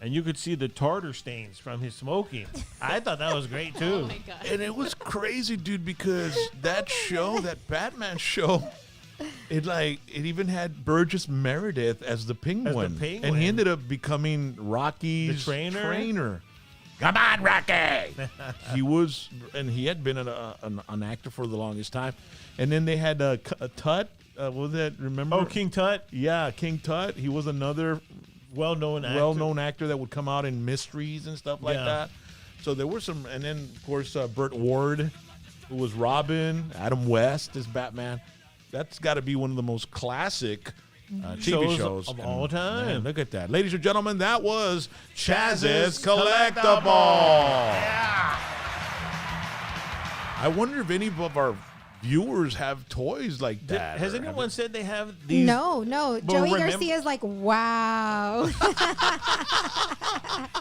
and you could see the tartar stains from his smoking. I thought that was great too. Oh my god. And it was crazy, dude, because that show, that Batman show, it even had Burgess Meredith as the Penguin. Penguin. And he ended up becoming Rocky's The trainer? Come on, Rocky! He had been an actor for the longest time. And then they had Tut. What was that? Remember? Oh, King Tut, Yeah, King Tut. He was another well-known actor that would come out in mysteries and stuff like Yeah. that. So there were some, and then of course Burt Ward, who was Robin, Adam West is Batman. That's got to be one of the most classic TV shows of all time. Man, look at that, ladies and gentlemen. That was Chaz's Collectible. Yeah. I wonder if any of our viewers have toys like that. Has or anyone said they have these? No. Joey remember- Garcia's like, wow.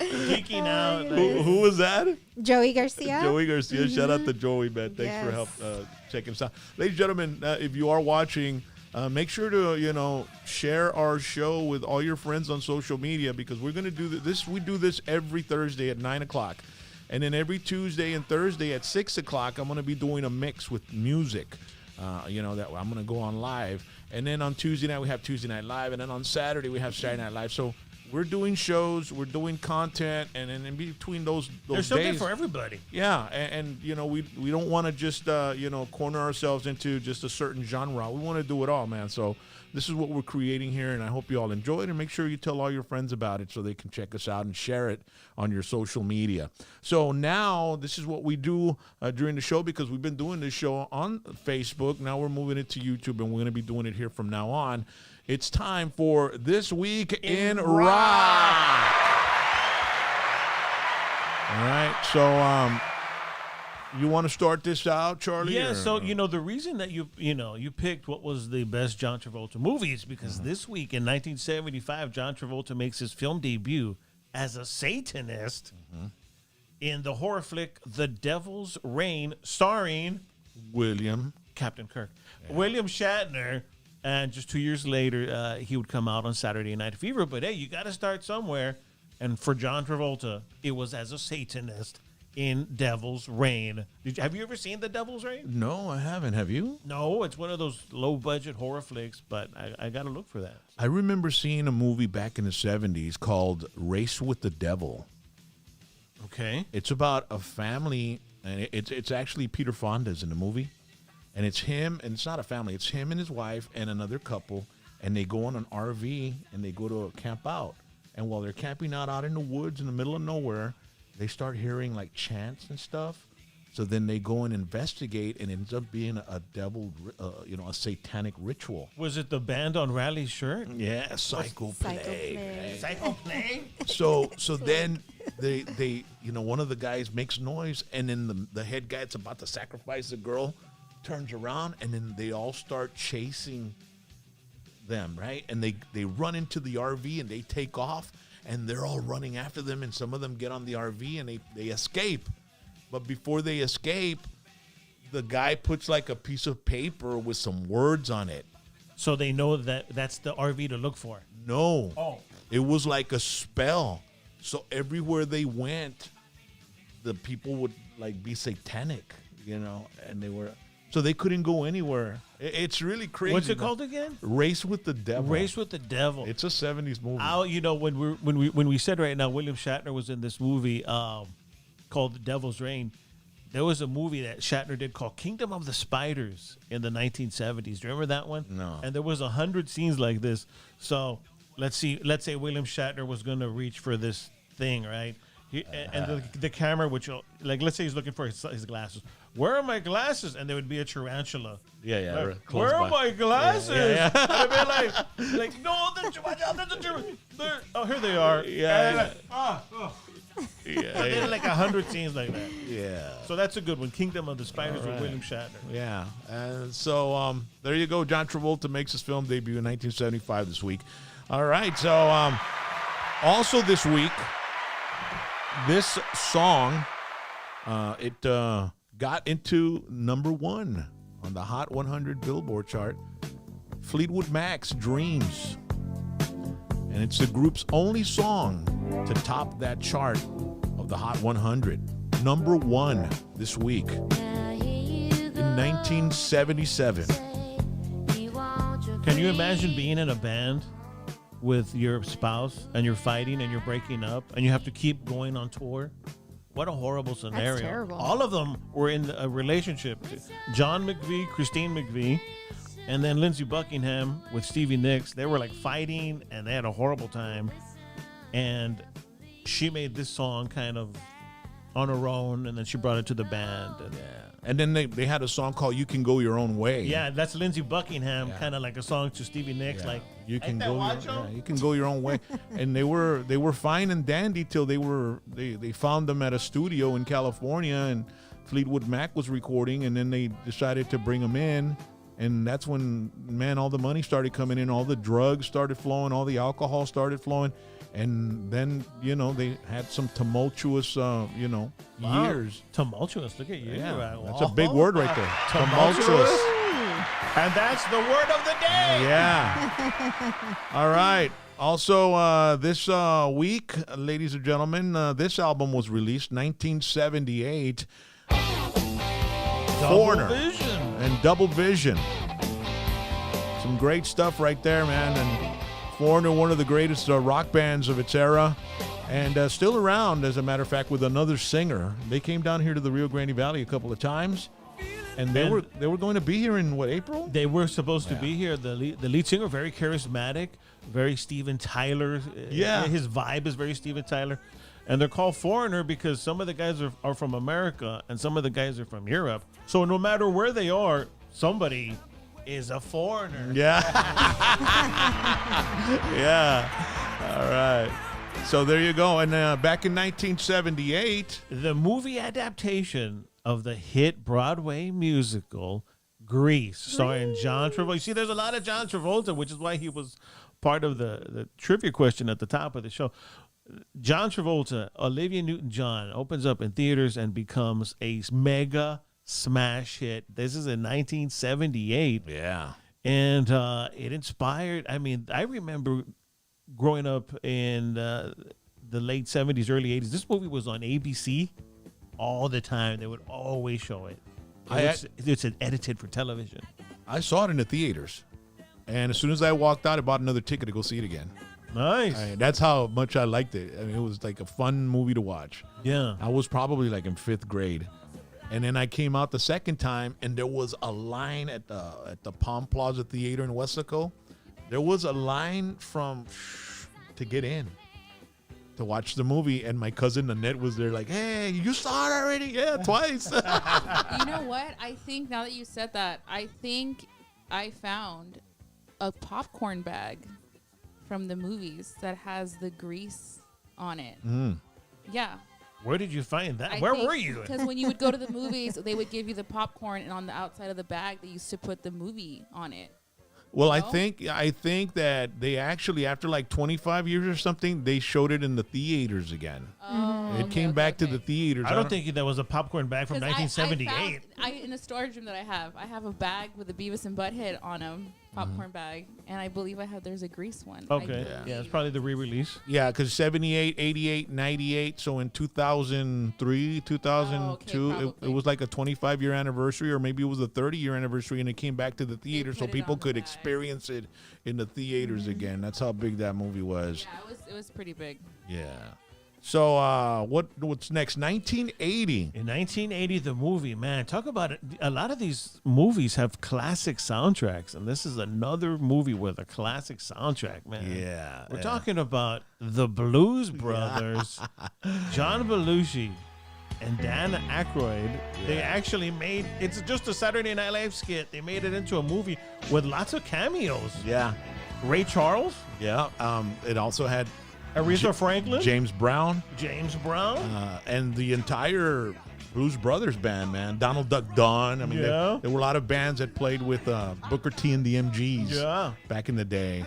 Geeking out. Who was that? Joey Garcia. Joey Garcia. Shout out to Joey, man. Thanks for Yes. help checking us out. Ladies and gentlemen, if you are watching, make sure to, share our show with all your friends on social media because we're going to do this. We do this every Thursday at 9 o'clock. And then every Tuesday and Thursday at 6 o'clock, I'm going to be doing a mix with music, that I'm going to go on live. And then on Tuesday night, we have Tuesday Night Live. And then on Saturday, we have Saturday Night Live. So we're doing shows, we're doing content, and then in between those There's days. something for everybody. Yeah, and we don't want to just corner ourselves into just a certain genre. We want to do it all, man. So this is what we're creating here, and I hope you all enjoy it. And make sure you tell all your friends about it so they can check us out and share it on your social media. So now this is what we do during the show because we've been doing this show on Facebook. Now we're moving it to YouTube, and we're going to be doing it here from now on. It's time for This Week in Rock. All right, so you want to start this out, Charlie? Yeah, or- so the reason that you picked what was the best John Travolta movie is because this week in 1975, John Travolta makes his film debut as a Satanist in the horror flick The Devil's Reign, starring William. Captain Kirk. William Shatner And just 2 years later, he would come out on Saturday Night Fever. But hey, you got to start somewhere. And for John Travolta, it was as a Satanist in Devil's Reign. Have you ever seen The Devil's Reign? No, I haven't. Have you? No, it's one of those low-budget horror flicks, but I got to look for that. I remember seeing a movie back in the 70s called Race with the Devil. Okay. It's about a family, and it's actually Peter Fonda's in the movie. And it's him, and it's not a family. It's him and his wife and another couple, and they go on an RV, and they go to camp out. And while they're camping out in the woods in the middle of nowhere, they start hearing, like, chants and stuff. So then they go and investigate, and it ends up being a devil, a satanic ritual. Was it the band on Raleig's shirt? Yeah, Psycho Play. Psycho Play? So then they one of the guys makes noise, and then the head guy that's about to sacrifice the girl turns around, and then they all start chasing them, right? And they run into the RV, and they take off, and they're all running after them, and some of them get on the RV, and they escape. But before they escape, the guy puts like a piece of paper with some words on it. So they know that that's the RV to look for. No. Oh. It was like a spell. So everywhere they went, the people would like be satanic, and so they couldn't go anywhere. It's really crazy. What's it called again? Race with the Devil. Race with the Devil. It's a 70s movie. When we said right now William Shatner was in this movie called The Devil's Reign, there was a movie that Shatner did called Kingdom of the Spiders in the 1970s. Do you remember that one? No. And there was 100 scenes like this. So let's say William Shatner was going to reach for this thing, right? And the camera, let's say he's looking for his glasses. Where are my glasses? And there would be a tarantula. Yeah. Like, where are my glasses? Yeah. And they'd be like, no, watch out, oh, here they are. Yeah. And then like 100 scenes like that. Yeah. So that's a good one. Kingdom of the Spiders All right. with William Shatner. Yeah. So there you go. John Travolta makes his film debut in 1975 this week. All right. So also this week, this song, it got into number 1 on the Hot 100 Billboard chart. Fleetwood Mac's Dreams. And it's the group's only song to top that chart of the Hot 100. Number 1 this week in 1977. Can you imagine being in a band with your spouse and you're fighting and you're breaking up and you have to keep going on tour? What a horrible scenario. That's terrible. All of them were in a relationship. John McVie, Christine McVie, and then Lindsey Buckingham with Stevie Nicks. They were like fighting and they had a horrible time. And she made this song kind of on her own, and then she brought it to the band. And then they had a song called You Can Go Your Own Way. Yeah, that's Lindsey Buckingham, kind of like a song to Stevie Nicks, Yeah. like you can "Ain't go that your, macho?" you can go your own way. And they were fine and dandy till they found them at a studio in California, and Fleetwood Mac was recording, and then they decided to bring them in, and that's when all the money started coming in, all the drugs started flowing, all the alcohol started flowing, and then they had some tumultuous Wow. years. Tumultuous. Look at you. Yeah, that's a big word right there. Tumultuous. And that's the word of the day. Yeah. All right. Also, this week, ladies and gentlemen, this album was released 1978. Foreigner Vision. and Double Vision. Some great stuff right there, man. And Foreigner, one of the greatest rock bands of its era, and still around, as a matter of fact, with another singer. They came down here to the Rio Grande Valley a couple of times, and they were going to be here in April. They were supposed to be here. The lead singer, very charismatic, very Steven Tyler. Yeah. His vibe is very Steven Tyler. And they're called Foreigner because some of the guys are from America and some of the guys are from Europe. So no matter where they are, somebody is a foreigner. Yeah. Yeah. All right. So there you go. And back in 1978, The movie adaptation of the hit Broadway musical Grease, starring John Travolta. You see, there's a lot of John Travolta, which is why he was part of the trivia question at the top of the show. John Travolta, Olivia Newton-John opens up in theaters and becomes a mega smash hit. This is in 1978. yeah. And it inspired. I mean, I remember growing up in the late 70s, early 80s. This movie was on ABC all the time. They would always show it. It's edited for television. I saw it in the theaters. And as soon as I walked out, I bought another ticket to go see it again. Nice. That's how much I liked it. I mean, it was like a fun movie to watch. Yeah. I was probably like in 5th grade. And then I came out the second time, and there was a line at the Palm Plaza Theater in Westaco. There was a line to get in to watch the movie, and my cousin Annette was there like, hey, you saw it already? Yeah, twice. You know what? I think now that you said that, I think I found a popcorn bag from the movies that has the grease on it. Yeah. Where did you find that? Where were you? Because when you would go to the movies, they would give you the popcorn, and on the outside of the bag, they used to put the movie on it. Well, No? I think that they actually, after like 25 years or something, they showed it in the theaters again. Oh, It came back to the theaters. I don't think that was a popcorn bag from 1978. I in a storage room that I have a bag with a Beavis and Butthead on them, popcorn bag, and I believe there's a grease one. Okay. Yeah, it's probably the re-release. Yeah, because 78, 88, 98. So in 2003, 2002, it was like a 25-year anniversary, or maybe it was a 30-year anniversary, and it came back to the theater so people could experience it in the theaters again. That's how big that movie was. Yeah, it was pretty big. Yeah. So what's next? 1980. In 1980, the movie, man, talk about it. A lot of these movies have classic soundtracks, and this is another movie with a classic soundtrack, man. Yeah. We're talking about the Blues Brothers, John Belushi and Dan Aykroyd. They actually made, it's just a Saturday Night Live skit. They made it into a movie with lots of cameos. Yeah. Ray Charles. Yeah. It also had Aretha Franklin. James Brown. And the entire Blues Brothers band, man. Donald Duck Dunn. I mean, there were a lot of bands that played with Booker T and the MGs back in the day.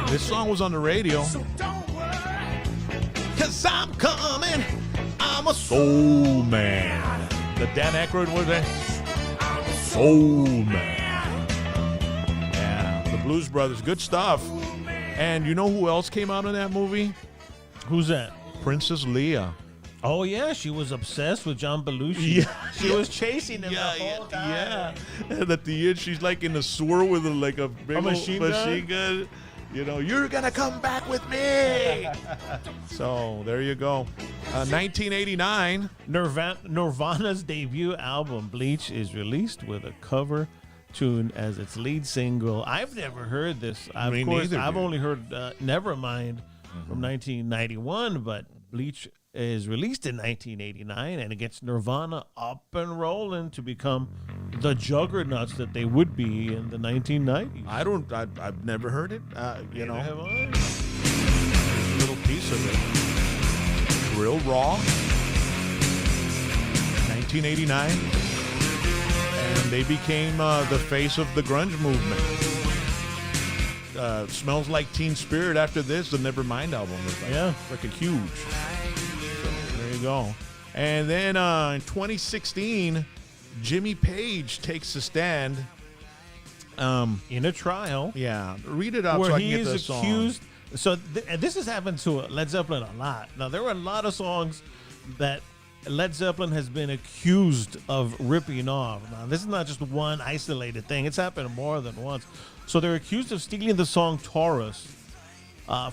This song was on the radio. Cause I'm coming. I'm a soul man. The Dan Aykroyd was there. Soul man. Yeah, the Blues Brothers. Good stuff. And you know who else came out in that movie? Who's that? Princess Leia. Oh, yeah. She was obsessed with John Belushi. Yeah. She was chasing him the whole time. Yeah. And at the end, she's like in the sewer with like a big machine gun. You know, you're going to come back with me. So there you go. 1989. Nirvana's debut album, Bleach, is released with a cover tune as its lead single. I've never heard this. Me neither, I've dude. only heard Nevermind from 1991, but Bleach is released in 1989, and it gets Nirvana up and rolling to become the juggernauts that they would be in the 1990s. I've never heard it. You know, Have I? a little piece of it. Real raw. 1989. And they became the face of the grunge movement. Smells Like Teen Spirit after this, the Nevermind album was like, freaking huge. So there you go. And then in 2016, Jimmy Page takes a stand. In a trial. Yeah, read it out where so I he can get the is song. accused. So and this has happened to Led Zeppelin a lot. Now, there were a lot of songs that Led Zeppelin has been accused of ripping off. Now, this is not just one isolated thing. It's happened more than once. So they're accused of stealing the song Taurus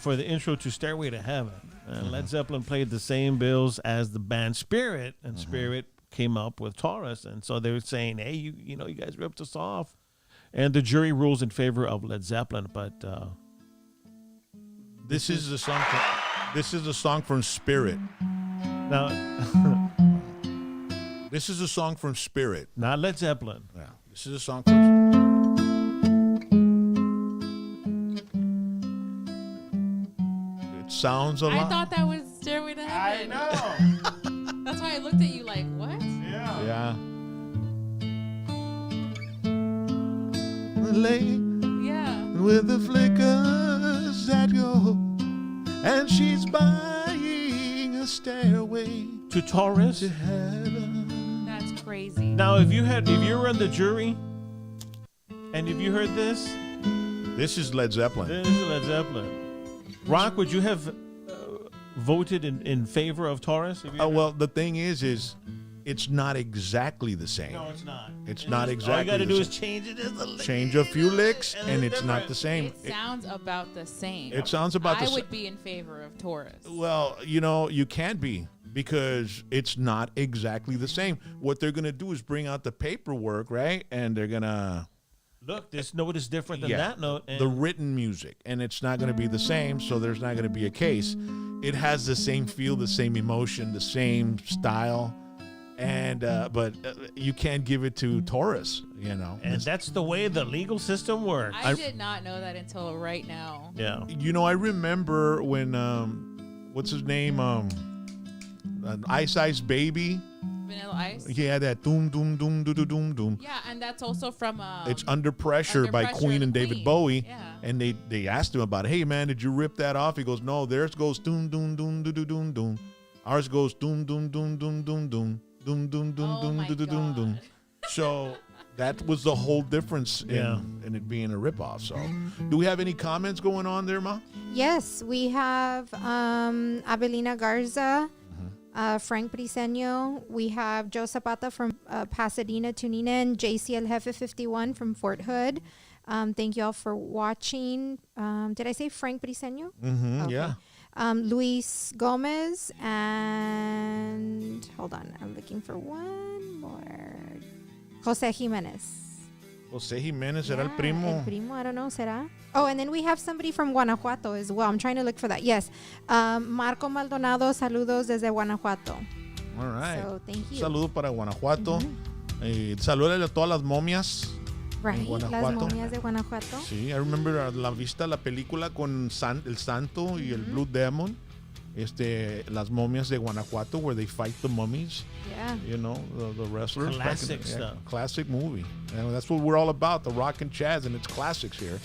for the intro to Stairway to Heaven. And Led Zeppelin played the same bills as the band Spirit, and Spirit came up with Taurus. And so they were saying, hey, you know, you guys ripped us off. And the jury rules in favor of Led Zeppelin, but This is a song from Spirit. now This is a song from Spirit. not Led Zeppelin. Yeah, this is a song from. It sounds a lot. I thought that was Stairway to Heaven. know. That's why I looked at you like, what? Yeah. Late Yeah. with the flickers at your, and she's buying a stairway To Taurus. to heaven. That's crazy. Now, if you were on the jury And have you heard this? This is Led Zeppelin. This is Led Zeppelin. Rock, would you have voted in favor of Taurus? Well, the thing is it's not exactly the same. No, it's not. It's not exactly. All you got to the do same. is change it just a little. Change a few licks, and it's not different. the same. It sounds about the same. It sounds about the I same. would be in favor of Taurus. Well, you can't be because it's not exactly the same. What they're going to do is bring out the paperwork, right? And they're going to Look, this note is different than that note. And the written music, and it's not going to be the same, so there's not going to be a case. It has the same feel, the same emotion, the same style, and but you can't give it to Taurus, And that's the way the legal system works. I did not know that until right now. Yeah. I remember when what's his name, Ice Ice Baby. Vanilla Ice? He had that doom doom doom doom doom doom. Yeah, and that's also from It's Under Pressure by Queen and David Bowie. Yeah. And they asked him about it. Hey man, did you rip that off? He goes, no, theirs goes doom doom doom doom doom doom doom. Ours goes doom doom doom doom doom doom doom doom doom Oh doom my doom doom doom. God. So that was the whole difference in it being a ripoff. So do we have any comments going on there, Ma? Yes, we have Avelina Garza, Frank Briseño. We have Joe Zapata from Pasadena tuning in. JC El Jefe 51 from Fort Hood. Thank you all for watching. Did I say Frank Briseño? Mm-hmm, Okay. yeah. Luis Gomez and hold on, I'm looking for one more. Jose Jimenez. Jose Jimenez era el Yeah, primo. El primo, I don't know, será? Oh, and then we have somebody from Guanajuato as well. I'm trying to look for that. Yes. Marco Maldonado, saludos desde Guanajuato. All right. So, thank you. Saludo para Guanajuato. Saludos a todas las momias. Right, las Guanajuato. momias de Guanajuato. Sí, I remember la vista, la película con el Santo y el Blue Demon. Las momias de Guanajuato, where they fight the mummies. Yeah. The wrestlers. Classic stuff. Classic movie. And that's what we're all about, the rock and Chaz, and it's classics here.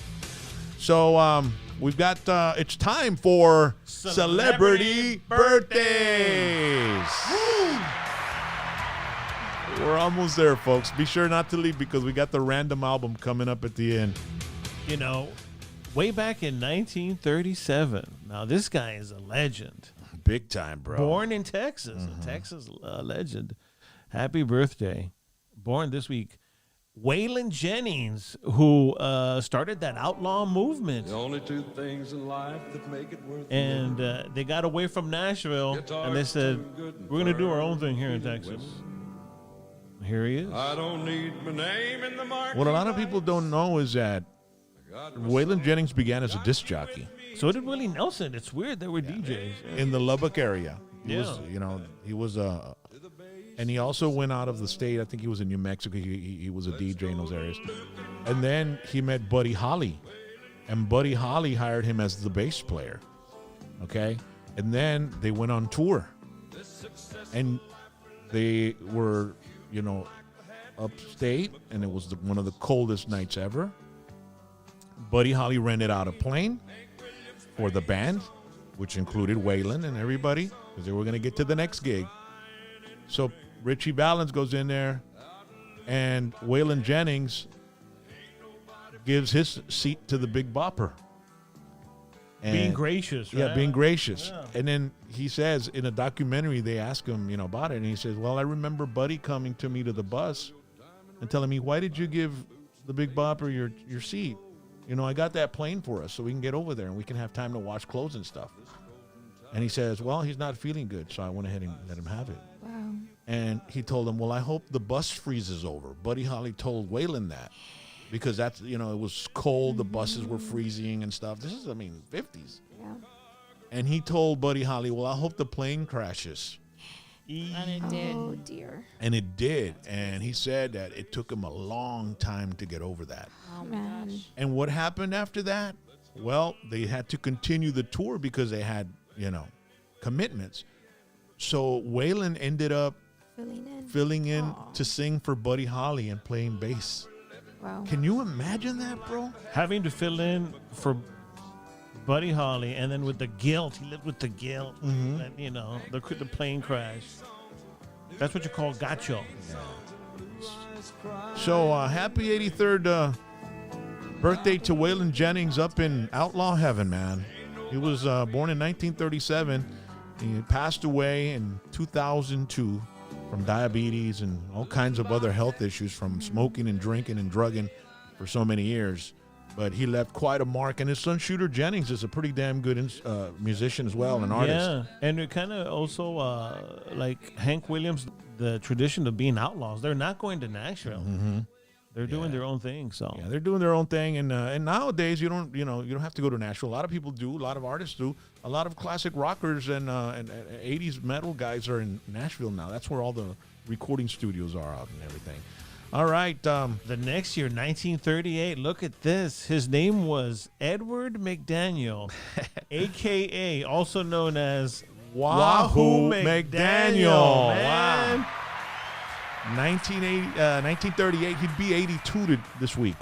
So we've got, it's time for Celebrity Birthdays. We're almost there, folks. Be sure not to leave because we got the random album coming up at the end. Way back in 1937. Now, this guy is a legend. Big time, bro. Born in Texas. A Texas legend. Happy birthday. Born this week. Waylon Jennings, who started that outlaw movement. The only two things in life that make it worth And they got away from Nashville, and they said, we're going to do our own thing here in Texas. Here he is. I don't need my name in the market. What a lot of people don't know is that Waylon Jennings began as a disc jockey So did Willie Nelson. It's weird they were DJs. in the Lubbock area. He Yeah. was, he was and he also went out of the state. I think he was in New Mexico. He was a DJ in those areas. And then he met Buddy Holly, and Buddy Holly hired him as the bass player. Okay, and then they went on tour, and they were, upstate, and it was one of the coldest nights ever. Buddy Holly rented out a plane for the band, which included Waylon and everybody, because they were going to get to the next gig. So Richie Valens goes in there, and Waylon Jennings gives his seat to the Big Bopper. And Being gracious, right? Yeah, being gracious. Yeah. And then he says in a documentary, they ask him, about it, and he says, well, I remember Buddy coming to me to the bus and telling me, why did you give the Big Bopper your seat? I got that plane for us so we can get over there and we can have time to wash clothes and stuff. And he says, well, he's not feeling good, so I went ahead and let him have it. Wow. And he told him, well, I hope the bus freezes over. Buddy Holly told Waylon that because that's, it was cold. The buses were freezing and stuff. This is, 50s. Yeah. And he told Buddy Holly, well, I hope the plane crashes. And it did. Oh dear. And it did. And he said that it took him a long time to get over that. Oh my Man. gosh. And what happened after that? Well, they had to continue the tour because they had, commitments. So Waylon ended up filling in Aw. to sing for Buddy Holly and playing bass. Wow. Can you imagine that, bro? Having to fill in for Buddy Holly, and then with the guilt, he lived with the guilt that, the plane crash. That's what you call gacho. So happy 83rd Birthday to Waylon Jennings up in outlaw heaven, man. He was born in 1937. He passed away in 2002 from diabetes and all kinds of other health issues from smoking and drinking and drugging for so many years. But he left quite a mark. And his son, Shooter Jennings, is a pretty damn good musician as well, an artist. Yeah, and it kind of also, like Hank Williams, the tradition of being outlaws. They're not going to Nashville. Mm-hmm. They're doing their own thing. So yeah, they're doing their own thing, and nowadays you don't have to go to Nashville. A lot of people do. A lot of artists do. A lot of classic rockers and 80s metal guys are in Nashville now. That's where all the recording studios are out and everything. All right. The next year, 1938. Look at this. His name was Edward McDaniel, a.k.a. also known as Wahoo McDaniel. Man. Wow. 1938. He'd be 82 this week,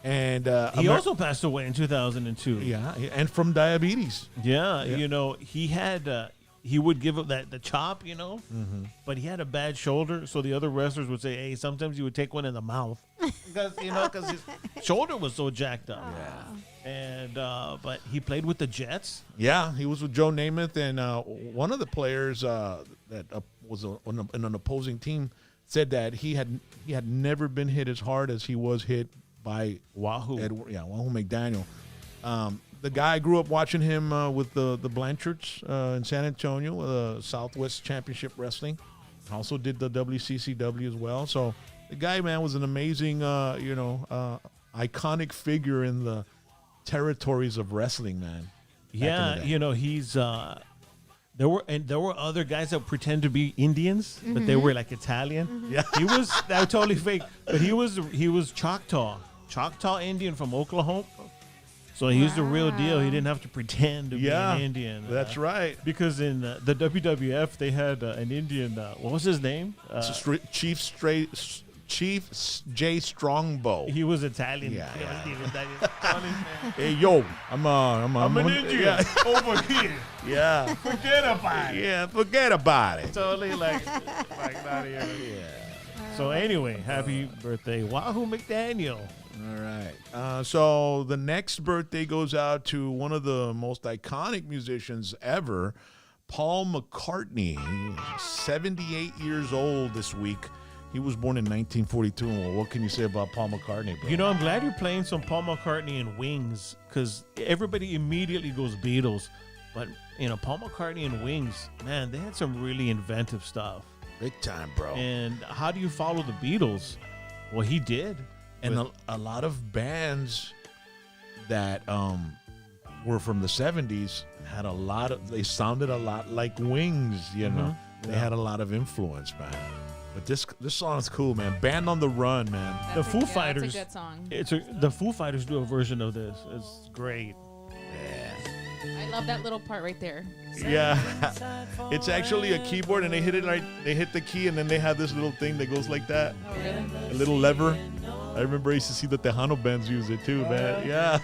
and he also passed away in 2002. Yeah, and from diabetes. Yeah. You know, he had he would give up the chop, but he had a bad shoulder, so the other wrestlers would say, hey, sometimes he would take one in the mouth because his shoulder was so jacked up. Yeah. And but he played with the Jets. Yeah, he was with Joe Namath, and one of the players that was in an opposing team said that he had never been hit as hard as he was hit by Wahoo. Wahoo McDaniel. The guy grew up watching him with the Blanchards in San Antonio, Southwest Championship Wrestling. Also did the WCCW as well. So the guy, man, was an amazing, iconic figure in the territories of wrestling, man. Yeah, he's. There were other guys that pretend to be Indians, but they were like Italian. Yeah, he was totally fake, but he was Choctaw Indian from Oklahoma. So he was the real deal. He didn't have to pretend to be an Indian. That's right. Because in the WWF they had an Indian. What was his name? Chief J. Strongbow. He was Italian. Yeah. Hey, yo, I'm an Indian over here. Yeah. Forget about it. Yeah, forget about it. Totally like not here. Yeah. So anyway, happy birthday, Wahoo McDaniel. All right. So the next birthday goes out to one of the most iconic musicians ever, Paul McCartney. 78 years old this week. He was born in 1942. Well, what can you say about Paul McCartney, bro? I'm glad you're playing some Paul McCartney and Wings, because everybody immediately goes Beatles. But, Paul McCartney and Wings, man, they had some really inventive stuff. Big time, bro. And how do you follow the Beatles? Well, he did. And a lot of bands that were from the 70s they sounded a lot like Wings, They had a lot of influence, man. But this song's cool, man. Band on the Run, man. The Foo Fighters. That's a good song. The Foo Fighters do a version of this. It's great. I love that little part right there. Yeah. It's actually a keyboard, and they hit the key, and then they have this little thing that goes like that. Oh, really? A little lever. I remember I used to see the Tejano bands use it too, man. Yeah.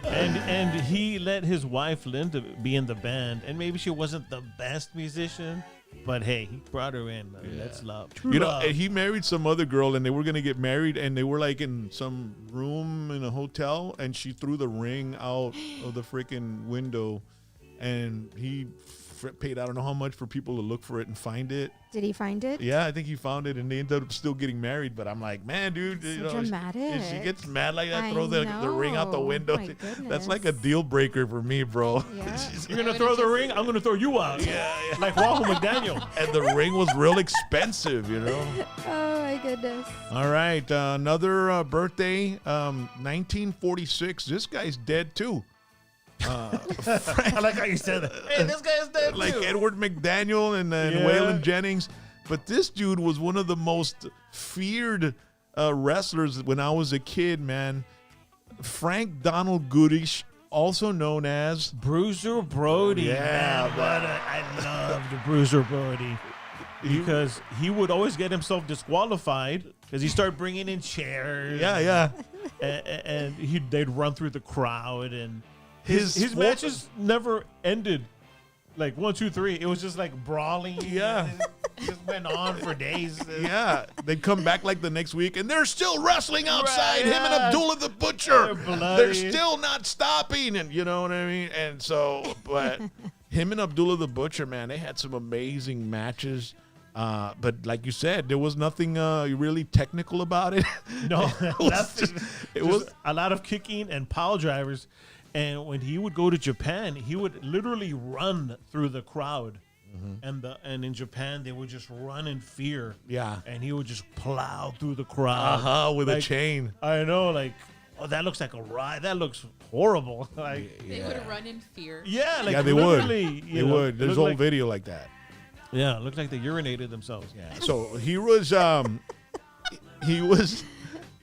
And he let his wife Linda be in the band, and maybe she wasn't the best musician, but hey, he brought her in. That's love. True love. He married some other girl, and they were gonna get married, and they were like in some room in a hotel, and she threw the ring out of the freaking window, and he paid I don't know how much for people to look for it and find it. Did he find it? Yeah, I think he found it, and they ended up still getting married. But I'm like, man, dude, So dramatic. If she gets mad like that, I throw the ring out the know. window. My That's like a deal breaker for me, bro. Yeah. You're going to throw the ring? I'm going to throw you out. Yeah. Like Wahoo McDaniel. And the ring was real expensive, Oh my goodness. All right, another birthday, 1946. This guy's dead too. I like how you said that. Hey, this guy is dead Like too. Edward McDaniel and Waylon Jennings. But this dude was one of the most feared wrestlers when I was a kid, man. Frank Donald Goodish, also known as Bruiser Brody. Yeah, man, I loved Bruiser Brody. Because he would always get himself disqualified because he started bringing in chairs. Yeah. And they'd run through the crowd, and his matches never ended like 1, 2, 3. It was just like brawling. Yeah. just went on for days. Yeah, they'd come back like the next week, and they're still wrestling outside. Right, Him and yeah. Abdullah the Butcher. They're They're bloody. still not stopping, and you know what I mean. And so, but him and Abdullah the Butcher, man, they had some amazing matches. But like you said, there was nothing really technical about it. No, it was nothing. it was a lot of kicking and pile drivers. And when he would go to Japan, he would literally run through the crowd. And in Japan, they would just run in fear. Yeah. And he would just plow through the crowd. with a Like, chain. I know, like, oh, that looks like a ride. That looks horrible. Like, They would run in fear. yeah, like Yeah, they would. literally, They would. it There's looked whole like, video like that. yeah, it looked like they urinated themselves. Yeah. So he was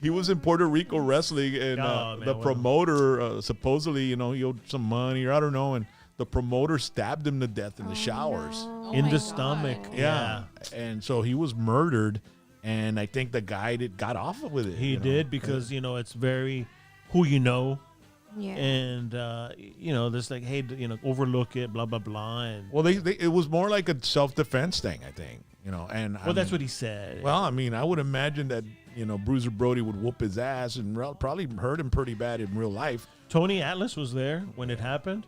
he was in Puerto Rico wrestling, and Oh, man, the what a- promoter supposedly, he owed some money or I don't know, and the promoter stabbed him to death in the showers. Oh In my the God. stomach. Yeah. And so he was murdered, and I think the guy got off with it. He did because, it's very who you know. Yeah. And, there's like, hey, overlook it, blah, blah, blah. And, Well, it was more like a self-defense thing, I think. And that's what he said. Well, I mean, I would imagine that Bruiser Brody would whoop his ass and probably hurt him pretty bad in real life. Tony Atlas was there when it happened.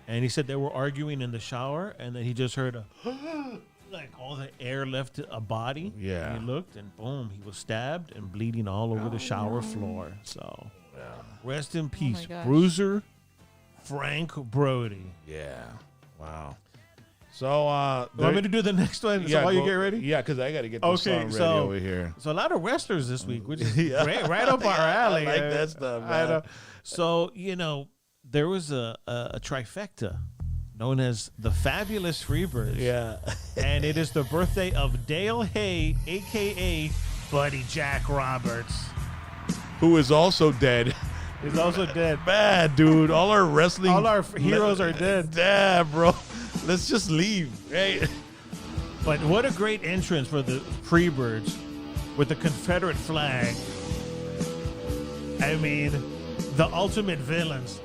And he said they were arguing in the shower, and then he just heard like all the air left a body. Yeah. And he looked, and boom, he was stabbed and bleeding all over the shower floor. So, rest in peace, gosh. Bruiser Frank Brody. Yeah. Wow. So, Want me to do the next one? So while you get ready? Yeah, because I got to get this Okay, song ready so- over here. So a lot of wrestlers this week, which is Yeah. right up our alley. I like that stuff, I man. know. So, there was a trifecta known as the Fabulous Freebirds. Yeah. And it is the birthday of Dale Hay, a.k.a. Buddy Jack Roberts. Who is also dead. He's also dead. Bad, dude. All our wrestling. All our heroes are dead. Yeah, bro. Let's just leave. Hey. But what a great entrance for the Freebirds with the Confederate flag. I mean, the ultimate villains.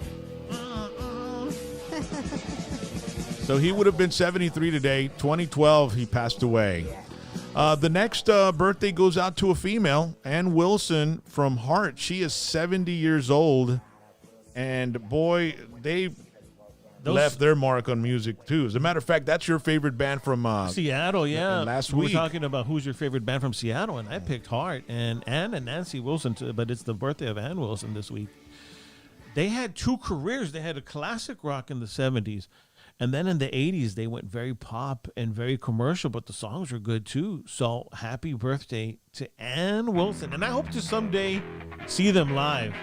So he would have been 73 today. 2012, he passed away. The next birthday goes out to a female, Ann Wilson from Heart. She is 70 years old. And boy, they left their mark on music, too. As a matter of fact, that's your favorite band from Seattle, yeah. last we week. were talking about who's your favorite band from Seattle, and I picked Heart and Ann and Nancy Wilson, too, but it's the birthday of Ann Wilson this week. They had two careers. They had a classic rock in the 70s, and then in the 80s, they went very pop and very commercial, but the songs were good, too. So happy birthday to Ann Wilson. And I hope to someday see them live.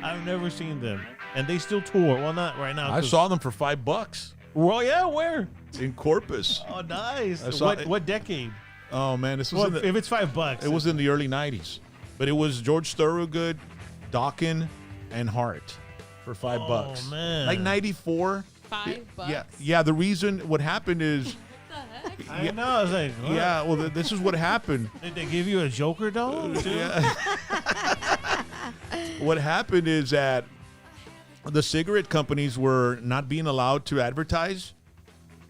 I've never seen them. And they still tour. Well, not right now. I saw them for $5 Well, yeah, where? in Corpus. Oh, nice. I saw it. What decade? Oh, man. This was Well, in the, if it's $5, it was in the early 90s. But it was George Thorogood, Dawkins, and Hart for $5. Oh, man. Like 94. $5? Yeah. The reason what happened is, I know. I was like, what? yeah. Well, this is what happened. Did they give you a Joker doll? too? Yeah. What happened is that the cigarette companies were not being allowed to advertise,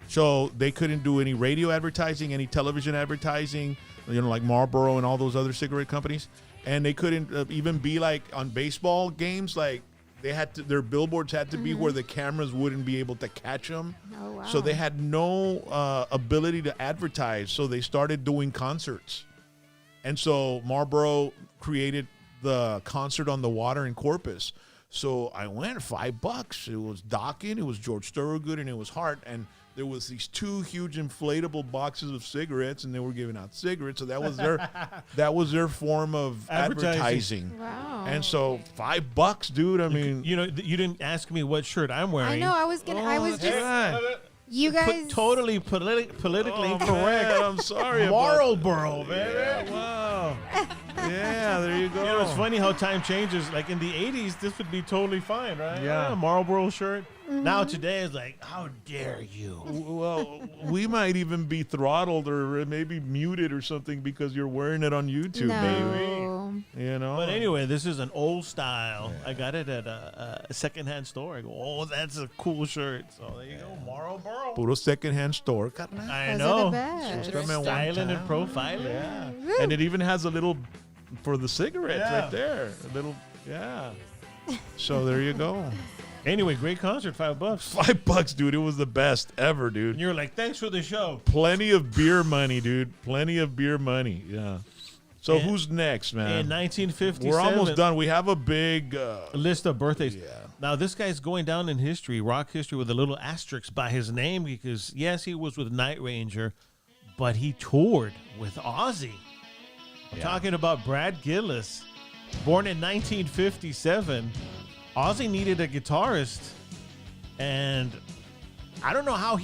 so they couldn't do any radio advertising, any television advertising, like Marlboro and all those other cigarette companies, and they couldn't even be like on baseball games, like. They had to, their billboards had to be where the cameras wouldn't be able to catch them. Oh, wow. So they had no ability to advertise. So they started doing concerts. And so Marlboro created the concert on the water in Corpus. So I went $5. It was Dawkins, it was George Thorogood, and it was Hart. And there was these two huge inflatable boxes of cigarettes, and they were giving out cigarettes. So that was their form of advertising. Wow. And so $5, dude. I mean, You didn't ask me what shirt I'm wearing. I know. I was just. yeah. You guys. Totally politically Oh, correct. man, I'm sorry. Marlboro, man. Yeah, wow. Yeah, there you go. It's funny how time changes. Like in the 80s, this would be totally fine, right? Yeah. Marlboro shirt. Now today is like, how dare you? Well, we might even be throttled or maybe muted or something because you're wearing it on YouTube, No. baby. You know. But anyway, this is an old style. I got it at a secondhand store. I go, oh, that's a cool shirt. So there you go, Marlboro. Puro secondhand store. I Those are know. the best. Styling and profiling. Yeah. And it even has a little for the cigarettes Yeah. right there. A little, yeah. So there you go. Anyway, great concert, $5. $5, dude. It was the best ever, dude. And you're like, thanks for the show. Plenty of beer money, dude. Plenty of beer money. Yeah. So And- who's next, man? In 1957. We're almost done. We have a big List of birthdays. Yeah. Now, this guy's going down in history, rock history, with a little asterisk by his name because, yes, he was with Night Ranger, but he toured with Ozzy. I'm talking about Brad Gillis. Born in 1957, Ozzy needed a guitarist, and I don't know how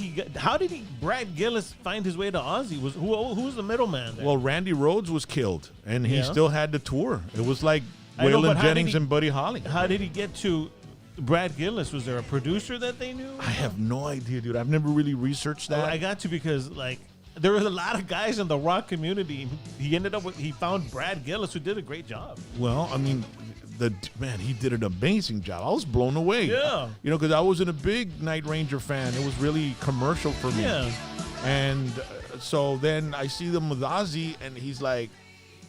Brad Gillis find his way to Ozzy? Who was the middleman there? Well, Randy Rhoads was killed, and he Yeah. still had to tour. It was like I know, but Waylon how did Jennings he- and Buddy Holly. How did he get to Brad Gillis? Was there a producer that they knew? I have no idea, dude. I've never really researched that. I got to because there was a lot of guys in the rock community. He found Brad Gillis, who did a great job. Well, I mean, he did an amazing job. I was blown away. Yeah. You know, because I wasn't a big Night Ranger fan. It was really commercial for me. Yeah. And so then I see them with Ozzy, and he's like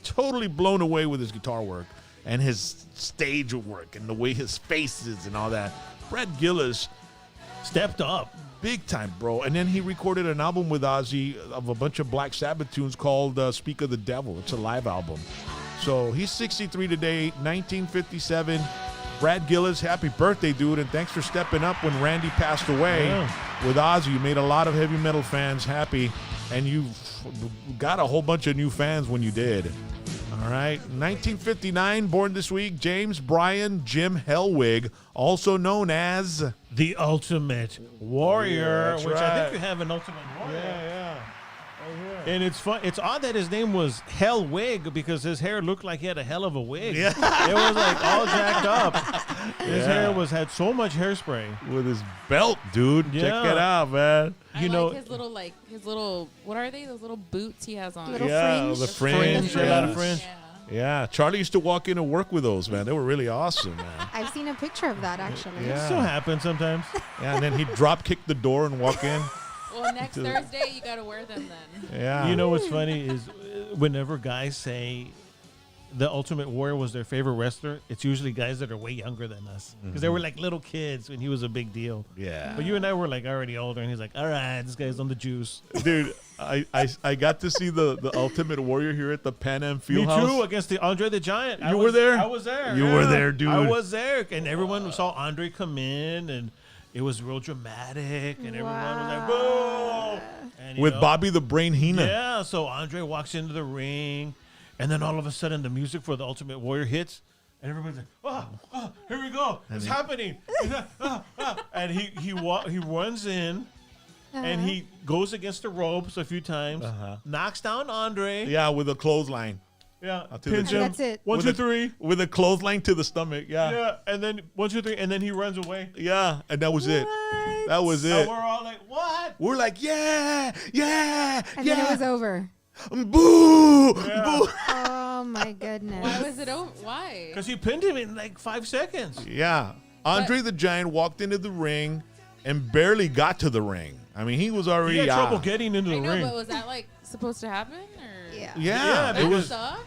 totally blown away with his guitar work and his stage work and the way his face is and all that. Brad Gillis Stepped up. big time, bro. And then he recorded an album with Ozzy of a bunch of Black Sabbath tunes called Speak of the Devil. It's a live album. So he's 63 today, 1957. Brad Gillis, happy birthday, dude. And thanks for stepping up when Randy passed away with Ozzy. You made a lot of heavy metal fans happy. And you got a whole bunch of new fans when you did. All right. 1959, born this week, James Bryan Jim Hellwig, also known as... The Ultimate Warrior, That's which I right. think you have an Ultimate Warrior. yeah. And it's fun. It's odd that his name was Hellwig because his hair looked like he had a hell of a wig. Yeah. It was like all jacked up. His hair had so much hairspray. With his belt, dude. Check Yeah. it out, man. I You know- like his little what are they? Those little boots he has on. Little Yeah, fringe. the fringe. A lot of yes. fringe. Yeah. Yeah, Charlie used to walk in and work with those, man. They were really awesome, man. I've seen a picture of that actually. Yeah. Still happens sometimes. Yeah, and then he'd drop kick the door and walk in. Well, next Thursday you got to wear them then. Yeah. You know what's funny is whenever guys say the Ultimate Warrior was their favorite wrestler, it's usually guys that are way younger than us because they were like little kids when he was a big deal. Yeah. But you and I were like already older, and he's like, "All right, this guy's on the juice." Dude, I got to see the Ultimate Warrior here at the Pan Am Me Fieldhouse. too, against the Andre the Giant. You were there? I was there. You were there, dude. I was there, and everyone saw Andre come in, and it was real dramatic, and everyone was like, "Boo!" And, you With know, Bobby the Brain Heenan. Yeah, so Andre walks into the ring, and then all of a sudden the music for the Ultimate Warrior hits, and everybody's like, "Oh, here we go! It's happening!" And he runs in, and he goes against the ropes a few times, knocks down Andre. Yeah, with a clothesline. Yeah, I'll tell you pins the him. That's it. 1, With 2, a- 3. With a clothesline to the stomach. Yeah. Yeah, and then 1, 2, 3, and then he runs away. Yeah, and that was it. What? That was And it. we're all like, "What?" We're like, yeah, yeah, And yeah. then it was over. Boo! Yeah. Boo! Oh my goodness. Why was it over? Why? Because he pinned him in like 5 seconds. Yeah. Andre the Giant walked into the ring and barely got to the ring. I mean, he was already He had trouble out. getting into I the know, ring. but was that like supposed to happen? Or? Yeah. Yeah, Yeah, it That was. sucks.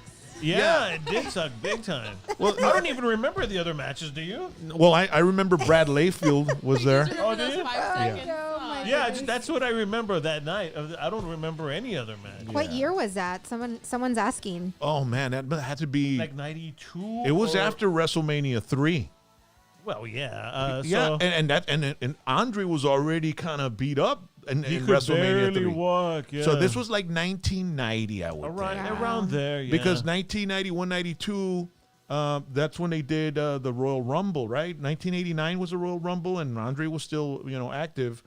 Yeah, it did suck big time. Well, I don't even remember the other matches, do you? Well, I remember Brad Layfield was there. Remember Oh, do those you? 5 seconds? Oh, my Oh, Yeah, that's what I remember that night. I don't remember any other match. What year was that? Someone's asking. Oh man, that had to be. Like 92? It was or- after WrestleMania 3. Well, yeah. Yeah, So and Andre was already kind of beat up in he could WrestleMania barely 3. walk. Yeah. So this was like 1990, I would think. around there, yeah. Because 1991, 92, that's when they did the Royal Rumble, right? 1989 was the Royal Rumble, and Andre was still, active.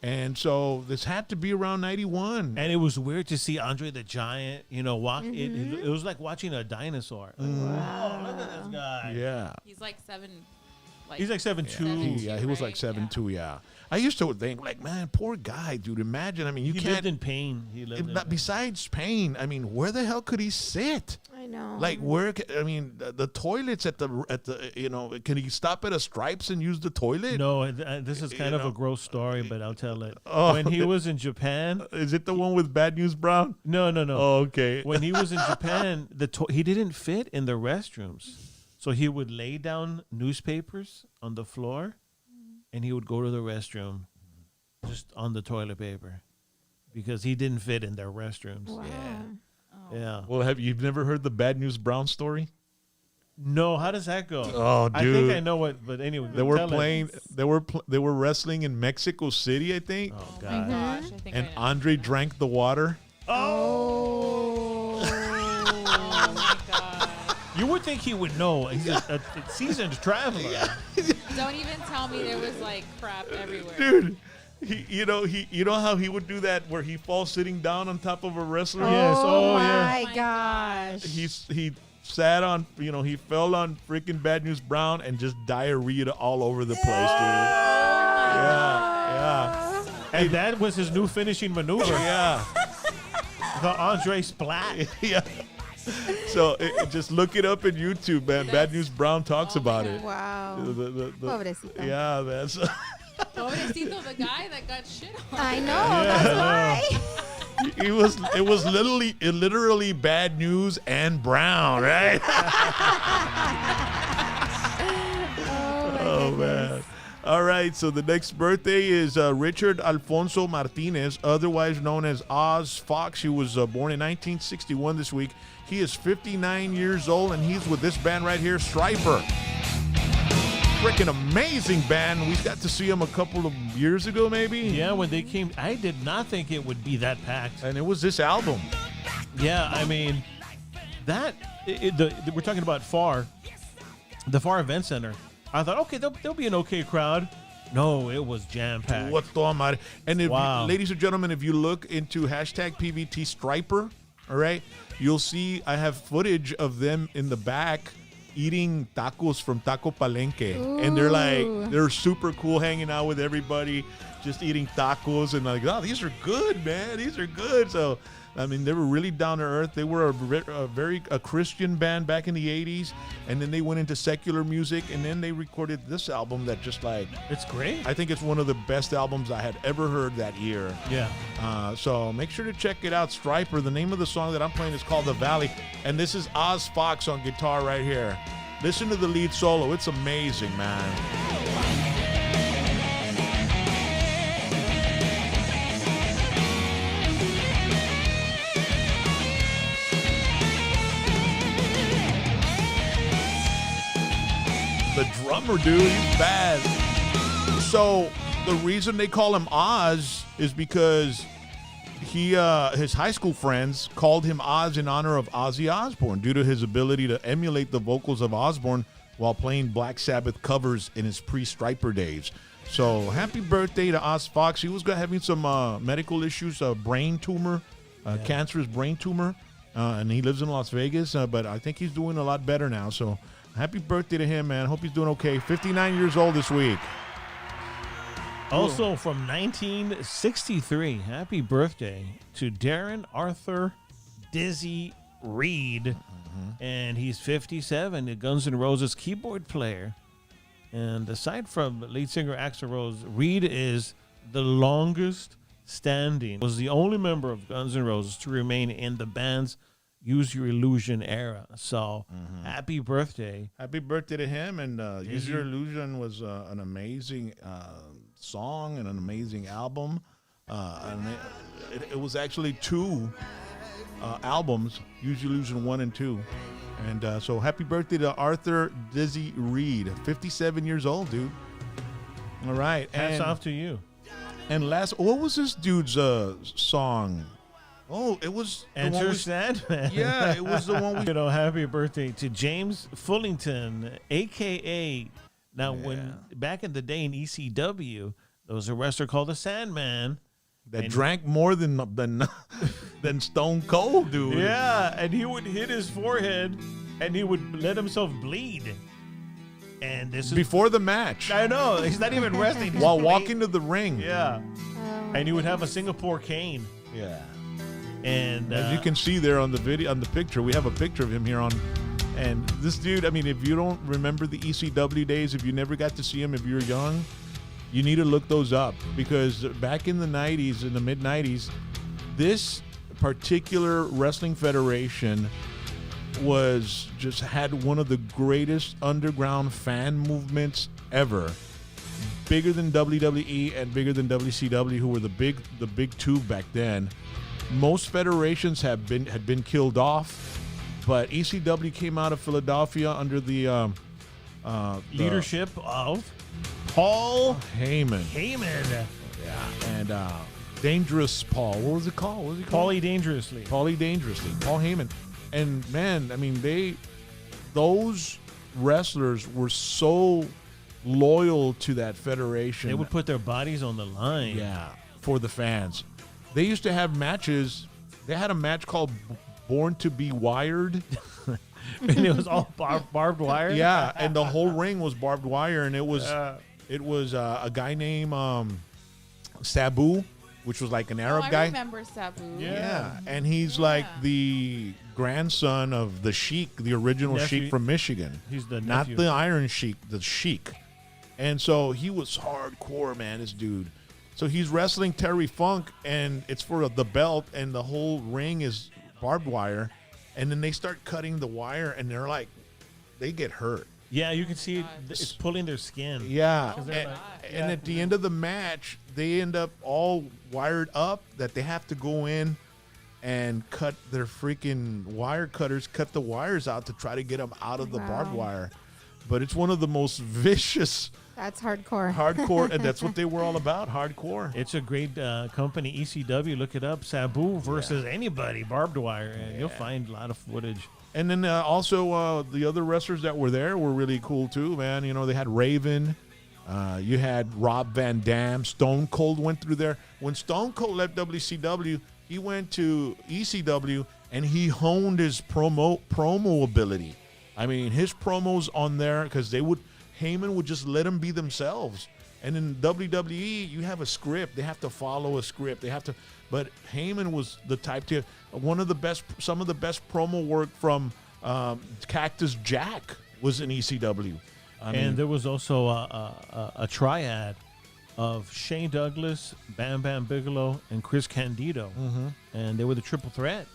And so this had to be around 91. And it was weird to see Andre the Giant, walk. It was like watching a dinosaur. Like, wow, look at this guy. Yeah. He's like 7, like He's like 7'2". Yeah, he was like 7'2". Yeah, I used to think like, man, poor guy, dude. Imagine, I mean, you He can't. lived in pain. He lived in But besides pain, I mean, where the hell could he sit? I know. Like where? I mean, the toilets at the you know, can he stop at a Stripes and use the toilet? No, this is kind of know. a gross story, but I'll tell it. Oh, When he was in Japan, Is it the one with Bad News Brown? no. Oh, okay. When he was in Japan, he didn't fit in the restrooms, so he would lay down newspapers on the floor, and he would go to the restroom, just on the toilet paper, because he didn't fit in their restrooms. Wow. Yeah. Well, you've never heard the Bad News Brown story? No, how does that go? Oh, I dude. think I know what, but anyway. They were tell it. playing. They were wrestling in Mexico City, I think. Oh Oh God. my gosh, I think And I know. Andre drank the water. Oh. Oh my god. You would think he would know. He's a seasoned traveler. Don't even tell me there was like crap everywhere. Dude, you know how he would do that where he falls sitting down on top of a wrestler. Yes, oh, yeah. my Oh my gosh. He sat on, he fell on freaking Bad News Brown and just diarrhea all over the place, dude. Yeah, And that was his new finishing maneuver. yeah, The Andre Splat. yeah. So just look it up in YouTube, man. Bad News Brown talks Oh my about God. it. Wow. Pobrecito. Yeah, man. So, Pobrecito, the guy that got shit on. I know. That's why. it was literally bad news and Brown, right? Oh man. All right, so the next birthday is Richard Alfonso Martinez, otherwise known as Oz Fox. He was born in 1961 this week. He is 59 years old, and he's with this band right here, Striper. Freaking amazing band. We got to see them a couple of years ago, maybe. Yeah, when they came, I did not think it would be that packed. And it was this album. Yeah, I mean, we're talking about the FAR Event Center. I thought, okay, there'll be an okay crowd. No, it was jam-packed. What the matter? And if Wow. ladies and gentlemen, if you look into hashtag PVT Striper, all right, you'll see I have footage of them in the back eating tacos from Taco Palenque. And they're super cool, hanging out with everybody, just eating tacos and like, oh, these are good, man. These are good. So, I mean, they were really down to earth. They were a very Christian band back in the 80s. And then they went into secular music. And then they recorded this album that just like, It's great. I think it's one of the best albums I had ever heard that year. Yeah. So make sure to check it out, Striper. The name of the song that I'm playing is called The Valley. And this is Oz Fox on guitar right here. Listen to the lead solo. It's amazing, man. The drummer, dude, he's bad. So the reason they call him Oz is because his high school friends called him Oz in honor of Ozzy Osbourne due to his ability to emulate the vocals of Osbourne while playing Black Sabbath covers in his pre-Striper days. So happy birthday to Oz Fox. He was having some medical issues, a brain tumor, cancerous brain tumor, and he lives in Las Vegas, but I think he's doing a lot better now. So happy birthday to him, man. Hope he's doing okay. 59 years old this week. Also from 1963, happy birthday to Darren Arthur Dizzy Reed. And he's 57, a Guns N' Roses keyboard player. And aside from lead singer Axl Rose, Reed is the longest standing, was the only member of Guns N' Roses to remain in the band's Use Your Illusion era. So happy birthday. Happy birthday to him. And Use Your Illusion was an amazing song and an amazing album. And it was actually two albums, Use Your Illusion 1 and 2. And so happy birthday to Arthur Dizzy Reed, 57 years old, dude. All right. Hats off to you. And what was this dude's song? Oh, it was the one Enter we- Sandman. Yeah, it was the one we... Happy birthday to James Fullington, a.k.a. Now, when back in the day in ECW, there was a wrestler called the Sandman. That drank more than Stone Cold, dude. Yeah, and he would hit his forehead, and he would let himself bleed. And this is before the match, I know he's not even wrestling. while walking to the ring. Yeah. And you would have a Singapore cane. Yeah. And as you can see there on the video, on the picture, we have a picture of him here on. And this dude, I mean, if you don't remember the ECW days, if you never got to see him, if you're young, you need to look those up, because back in the 90s, in the mid 90s, this particular wrestling federation was just had one of the greatest underground fan movements ever. Bigger than WWE and bigger than WCW, who were the big two back then. Most federations had been killed off. But ECW came out of Philadelphia under the leadership of Paul Heyman. Yeah. And Dangerous Paul. What was it called? What was he called? Paulie Dangerously. Paulie Dangerously. Paul Heyman. And man, I mean, those wrestlers were so loyal to that federation. They would put their bodies on the line. Yeah, for the fans. They used to have matches. They had a match called Born to be Wired. And it was all barbed wire. Yeah, and the whole ring was barbed wire, and it was a guy named Sabu, which was like an Arab guy. I remember Sabu. Yeah, and he's like the grandson of the Sheik, the original Sheik from Michigan. He's the not nephew. the Iron Sheik, the Sheik. And so he was hardcore, man, this dude. So he's wrestling Terry Funk, and it's for the belt, and the whole ring is barbed wire, and then they start cutting the wire, and they're like, they get hurt. Yeah, you can see it's pulling their skin. Yeah, they're and at the end of the match, they end up all wired up that they have to go in and cut their freaking wire cutters, cut the wires out to try to get them out of the barbed wire. But it's one of the most vicious. That's hardcore. Hardcore, and that's what they were all about, hardcore. It's a great company, ECW. Look it up. Sabu versus anybody, barbed wire, and you'll find a lot of footage. And then also the other wrestlers that were there were really cool too, man. You know, they had Raven. You had Rob Van Dam. Stone Cold went through there. When Stone Cold left WCW, he went to ECW, and he honed his promo ability. I mean, his promos on there, because Heyman would just let them be themselves. And in WWE, you have a script. They have to follow a script. But Heyman was the type to some of the best promo work from Cactus Jack was in ECW. And there was also a triad of Shane Douglas, Bam Bam Bigelow, and Chris Candido. Mm-hmm. And they were the triple threat.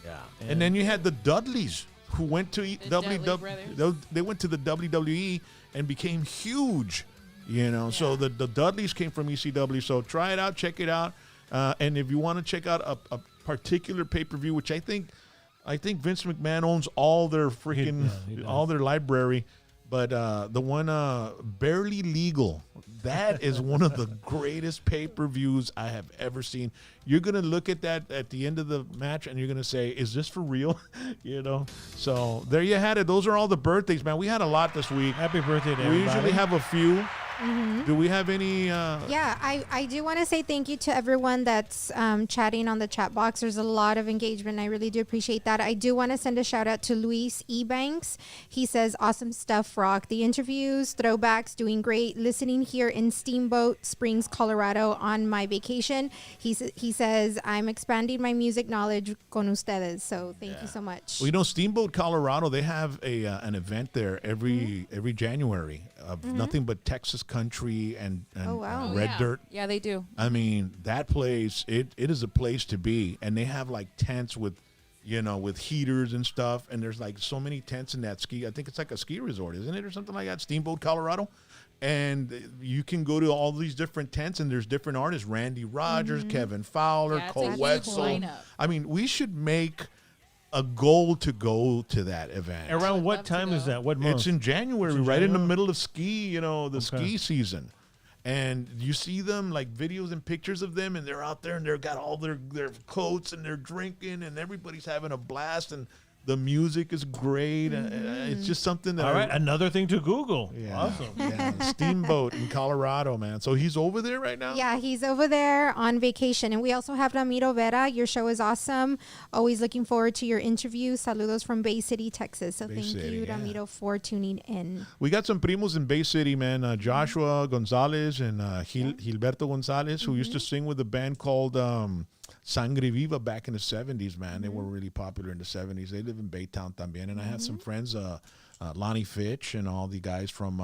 Yeah. And then you had the Dudleys, who went to WWE. They went to the WWE and became huge, you know. Yeah. So the Dudleys came from ECW. So try it out, check it out, and if you want to check out a particular pay-per-view, which I think Vince McMahon owns all their freaking all their library, but the one Barely Legal, that is one of the greatest pay-per-views I have ever seen. You're gonna look at that at the end of the match, and you're gonna say, "Is this for real?" You know. So there you had it. Those are all the birthdays, man. We had a lot this week. Happy birthday to everybody. We usually have a few. Mm-hmm. Do we have any? Yeah, I do want to say thank you to everyone that's chatting on the chat box. There's a lot of engagement. I really do appreciate that. I do want to send a shout out to Luis Ebanks. He says, awesome stuff, Rock. The interviews, throwbacks, doing great. Listening here in Steamboat Springs, Colorado on my vacation. He says, I'm expanding my music knowledge con ustedes. So thank you so much. Well, you know, Steamboat, Colorado, they have an event there every January of nothing but Texas country and red dirt. Yeah, they do. I mean, that place, it is a place to be. And they have like tents with, you know, with heaters and stuff. And there's like so many tents in that I think it's like a ski resort, isn't it? Or something like that, Steamboat, Colorado. And you can go to all these different tents, and there's different artists, Randy Rogers, Kevin Fowler, Cole Wetzel. I mean, we should make a goal to go to that event. Around what time is that? What month? It's in January, right in the middle of ski, you know, the ski season. And you see them, like videos and pictures of them, and they're out there, and they've got all their coats, and they're drinking, and everybody's having a blast. And The music is great. It's just something that. All right, another thing to Google. Yeah. Awesome. Yeah, Steamboat in Colorado, man. So he's over there right now? Yeah, he's over there on vacation. And we also have Ramiro Vera. Your show is awesome. Always looking forward to your interview. Saludos from Bay City, Texas. So Bay thank City, you, yeah. Ramiro, for tuning in. We got some primos in Bay City, man. Joshua Gonzalez and Gilberto Gonzalez, who used to sing with a band called Sangre Viva back in the 70s, man. They were really popular in the 70s. They live in Baytown también. And I had some friends, Lonnie Fitch and all the guys from,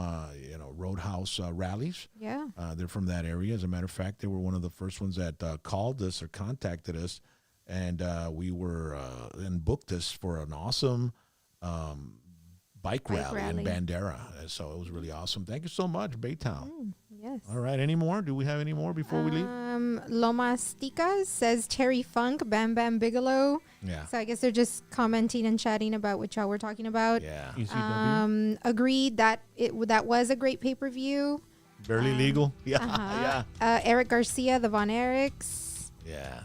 Roadhouse Rallies. Yeah. They're from that area. As a matter of fact, they were one of the first ones that called us or contacted us. And we were and booked us for an awesome bike rally in Bandera. So it was really awesome. Thank you so much, Baytown. Yes. All right. Any more? Do we have any more before we leave? Loma Stica says Terry Funk, Bam Bam Bigelow. Yeah. So I guess they're just commenting and chatting about what y'all were talking about. Yeah. ECW. Agreed that that was a great pay-per-view. Barely legal. Yeah. Uh-huh. Eric Garcia, the Von Erichs. Yeah.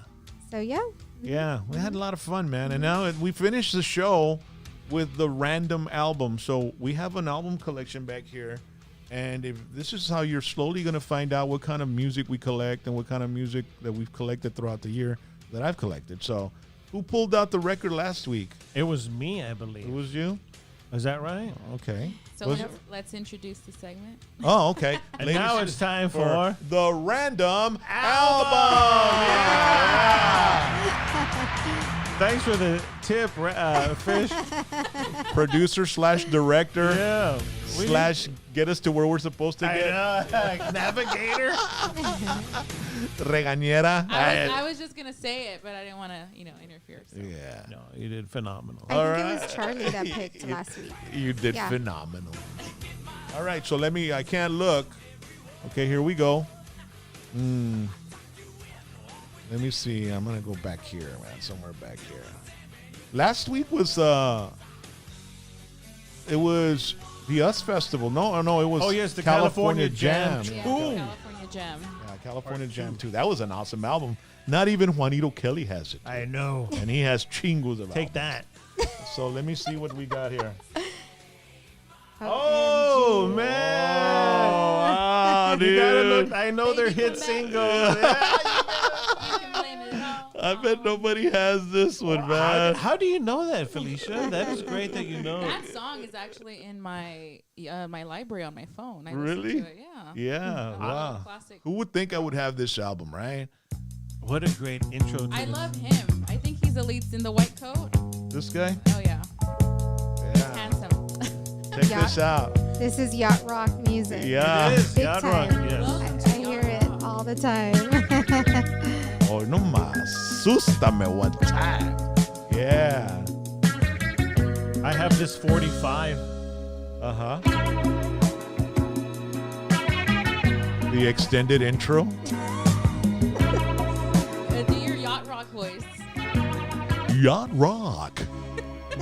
So yeah. Yeah. We had a lot of fun, man. And now we finished the show with the random album. So we have an album collection back here. And if this is how you're slowly going to find out what kind of music we collect and what kind of music that we've collected throughout the year that I've collected. So who pulled out the record last week? It was me, I believe. It was you? Is that right? Okay. So let's introduce the segment. Oh, okay. And now it's time for the random album. Thanks for the tip, Fish. Producer / director Yeah. / get us to where we're supposed to get. Navigator. Regañera. I was just gonna say it, but I didn't want to, interfere. So. Yeah. No, you did phenomenal. I think it was Charlie that picked last week. You did Yeah. phenomenal. All right, so I can't look. Okay, here we go. Let me see. I'm going to go back here, man, somewhere back here. Last week was, it was the US Festival. No, it was Oh, yes, the California Jam. Yeah, Boom. California Jam. Yeah, California Jam, too. That was an awesome album. Not even Juanito Kelly has it. I know. And he has chingos of Take albums. that. So let me see what we got here. Oh, man. Wow, You gotta dude. look. I know Baby, they're hit come back. singles. Yeah. You can blame it all. I bet nobody has this one, man. How do you know that, Felicia? That is great that you know. That song is actually in my my library on my phone. I Really? listened to it, yeah. Yeah, wow. Classic. Who would think I would have this album, right? What a great intro to I this. love him. I think he's the lead in the white coat. This guy? Oh yeah, Yeah. handsome. Check Yeah. this out. This is yacht rock music. Yeah. It is. Big Yacht time. Rock, yes. I hear it all the time. Oh, no más. Sústame one time. Yeah. I have this 45. Uh-huh. The extended intro. Do your yacht rock voice. Yacht Rock.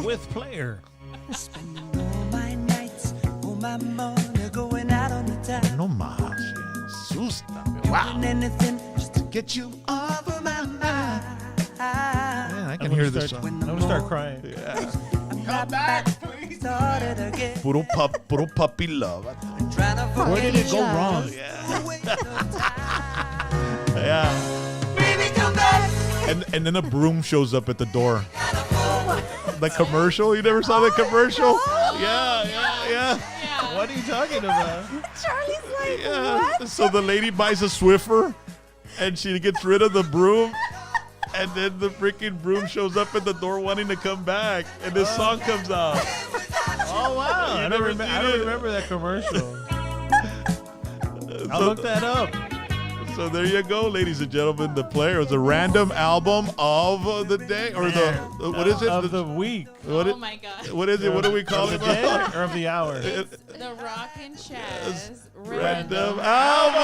With player. Spending all my nights, all my money going out on the town. No más. Yeah. Sústame. Wow. Doing anything just to Get you. off of my mind. Man, I I'm can gonna hear this start- song. I'm gonna start crying. Yeah. Come back, please. Started again. Puro puppy love. Trying to Where did it go Love. wrong? Yeah. Baby, come back. And then a broom shows up at the door. The commercial? You never saw the commercial? Yeah. What are you talking about? Charlie's like, Yeah. what? So the lady buys a Swiffer and she gets rid of the broom. And then the freaking broom shows up at the door wanting to come back. And this song comes out. Oh, wow. I never don't seen it? remember that commercial. I'll So- look that up. So there you go, ladies and gentlemen. The Player is a random album of the day. Or what is it? Of the week. What Oh it- my god. What is it? What do we call Of it? the day or of the hour? It's the Rock and Chaz Random random. album.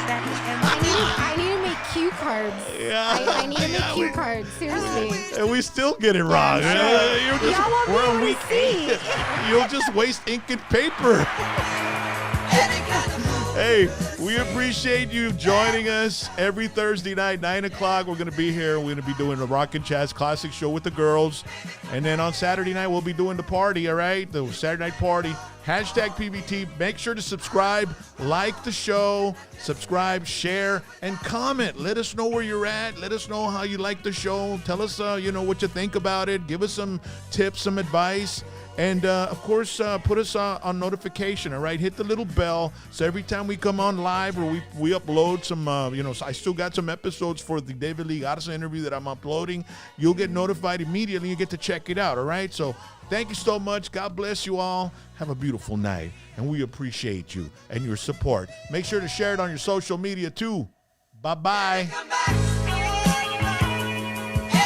I need to make cue cards. Yeah. I need to make cue cards. Seriously. And we still get it wrong. Y'all won't be we're able to see. You'll just waste ink and paper. Any kind of Hey, we appreciate you joining us every Thursday night, 9 o'clock. We're going to be here. We're going to be doing the Rock and Chaz Classic Show with the girls. And then on Saturday night, we'll be doing the party, all right? The Saturday night party. Hashtag PBT. Make sure to subscribe, like the show, subscribe, share, and comment. Let us know where you're at. Let us know how you like the show. Tell us, what you think about it. Give us some tips, some advice. And, of course, put us on notification, all right? Hit the little bell so every time we come on live or we upload some, I still got some episodes for the David Lee Garza interview that I'm uploading. You'll get notified immediately. You get to check it out, all right? So thank you so much. God bless you all. Have a beautiful night. And we appreciate you and your support. Make sure to share it on your social media, too. Bye-bye.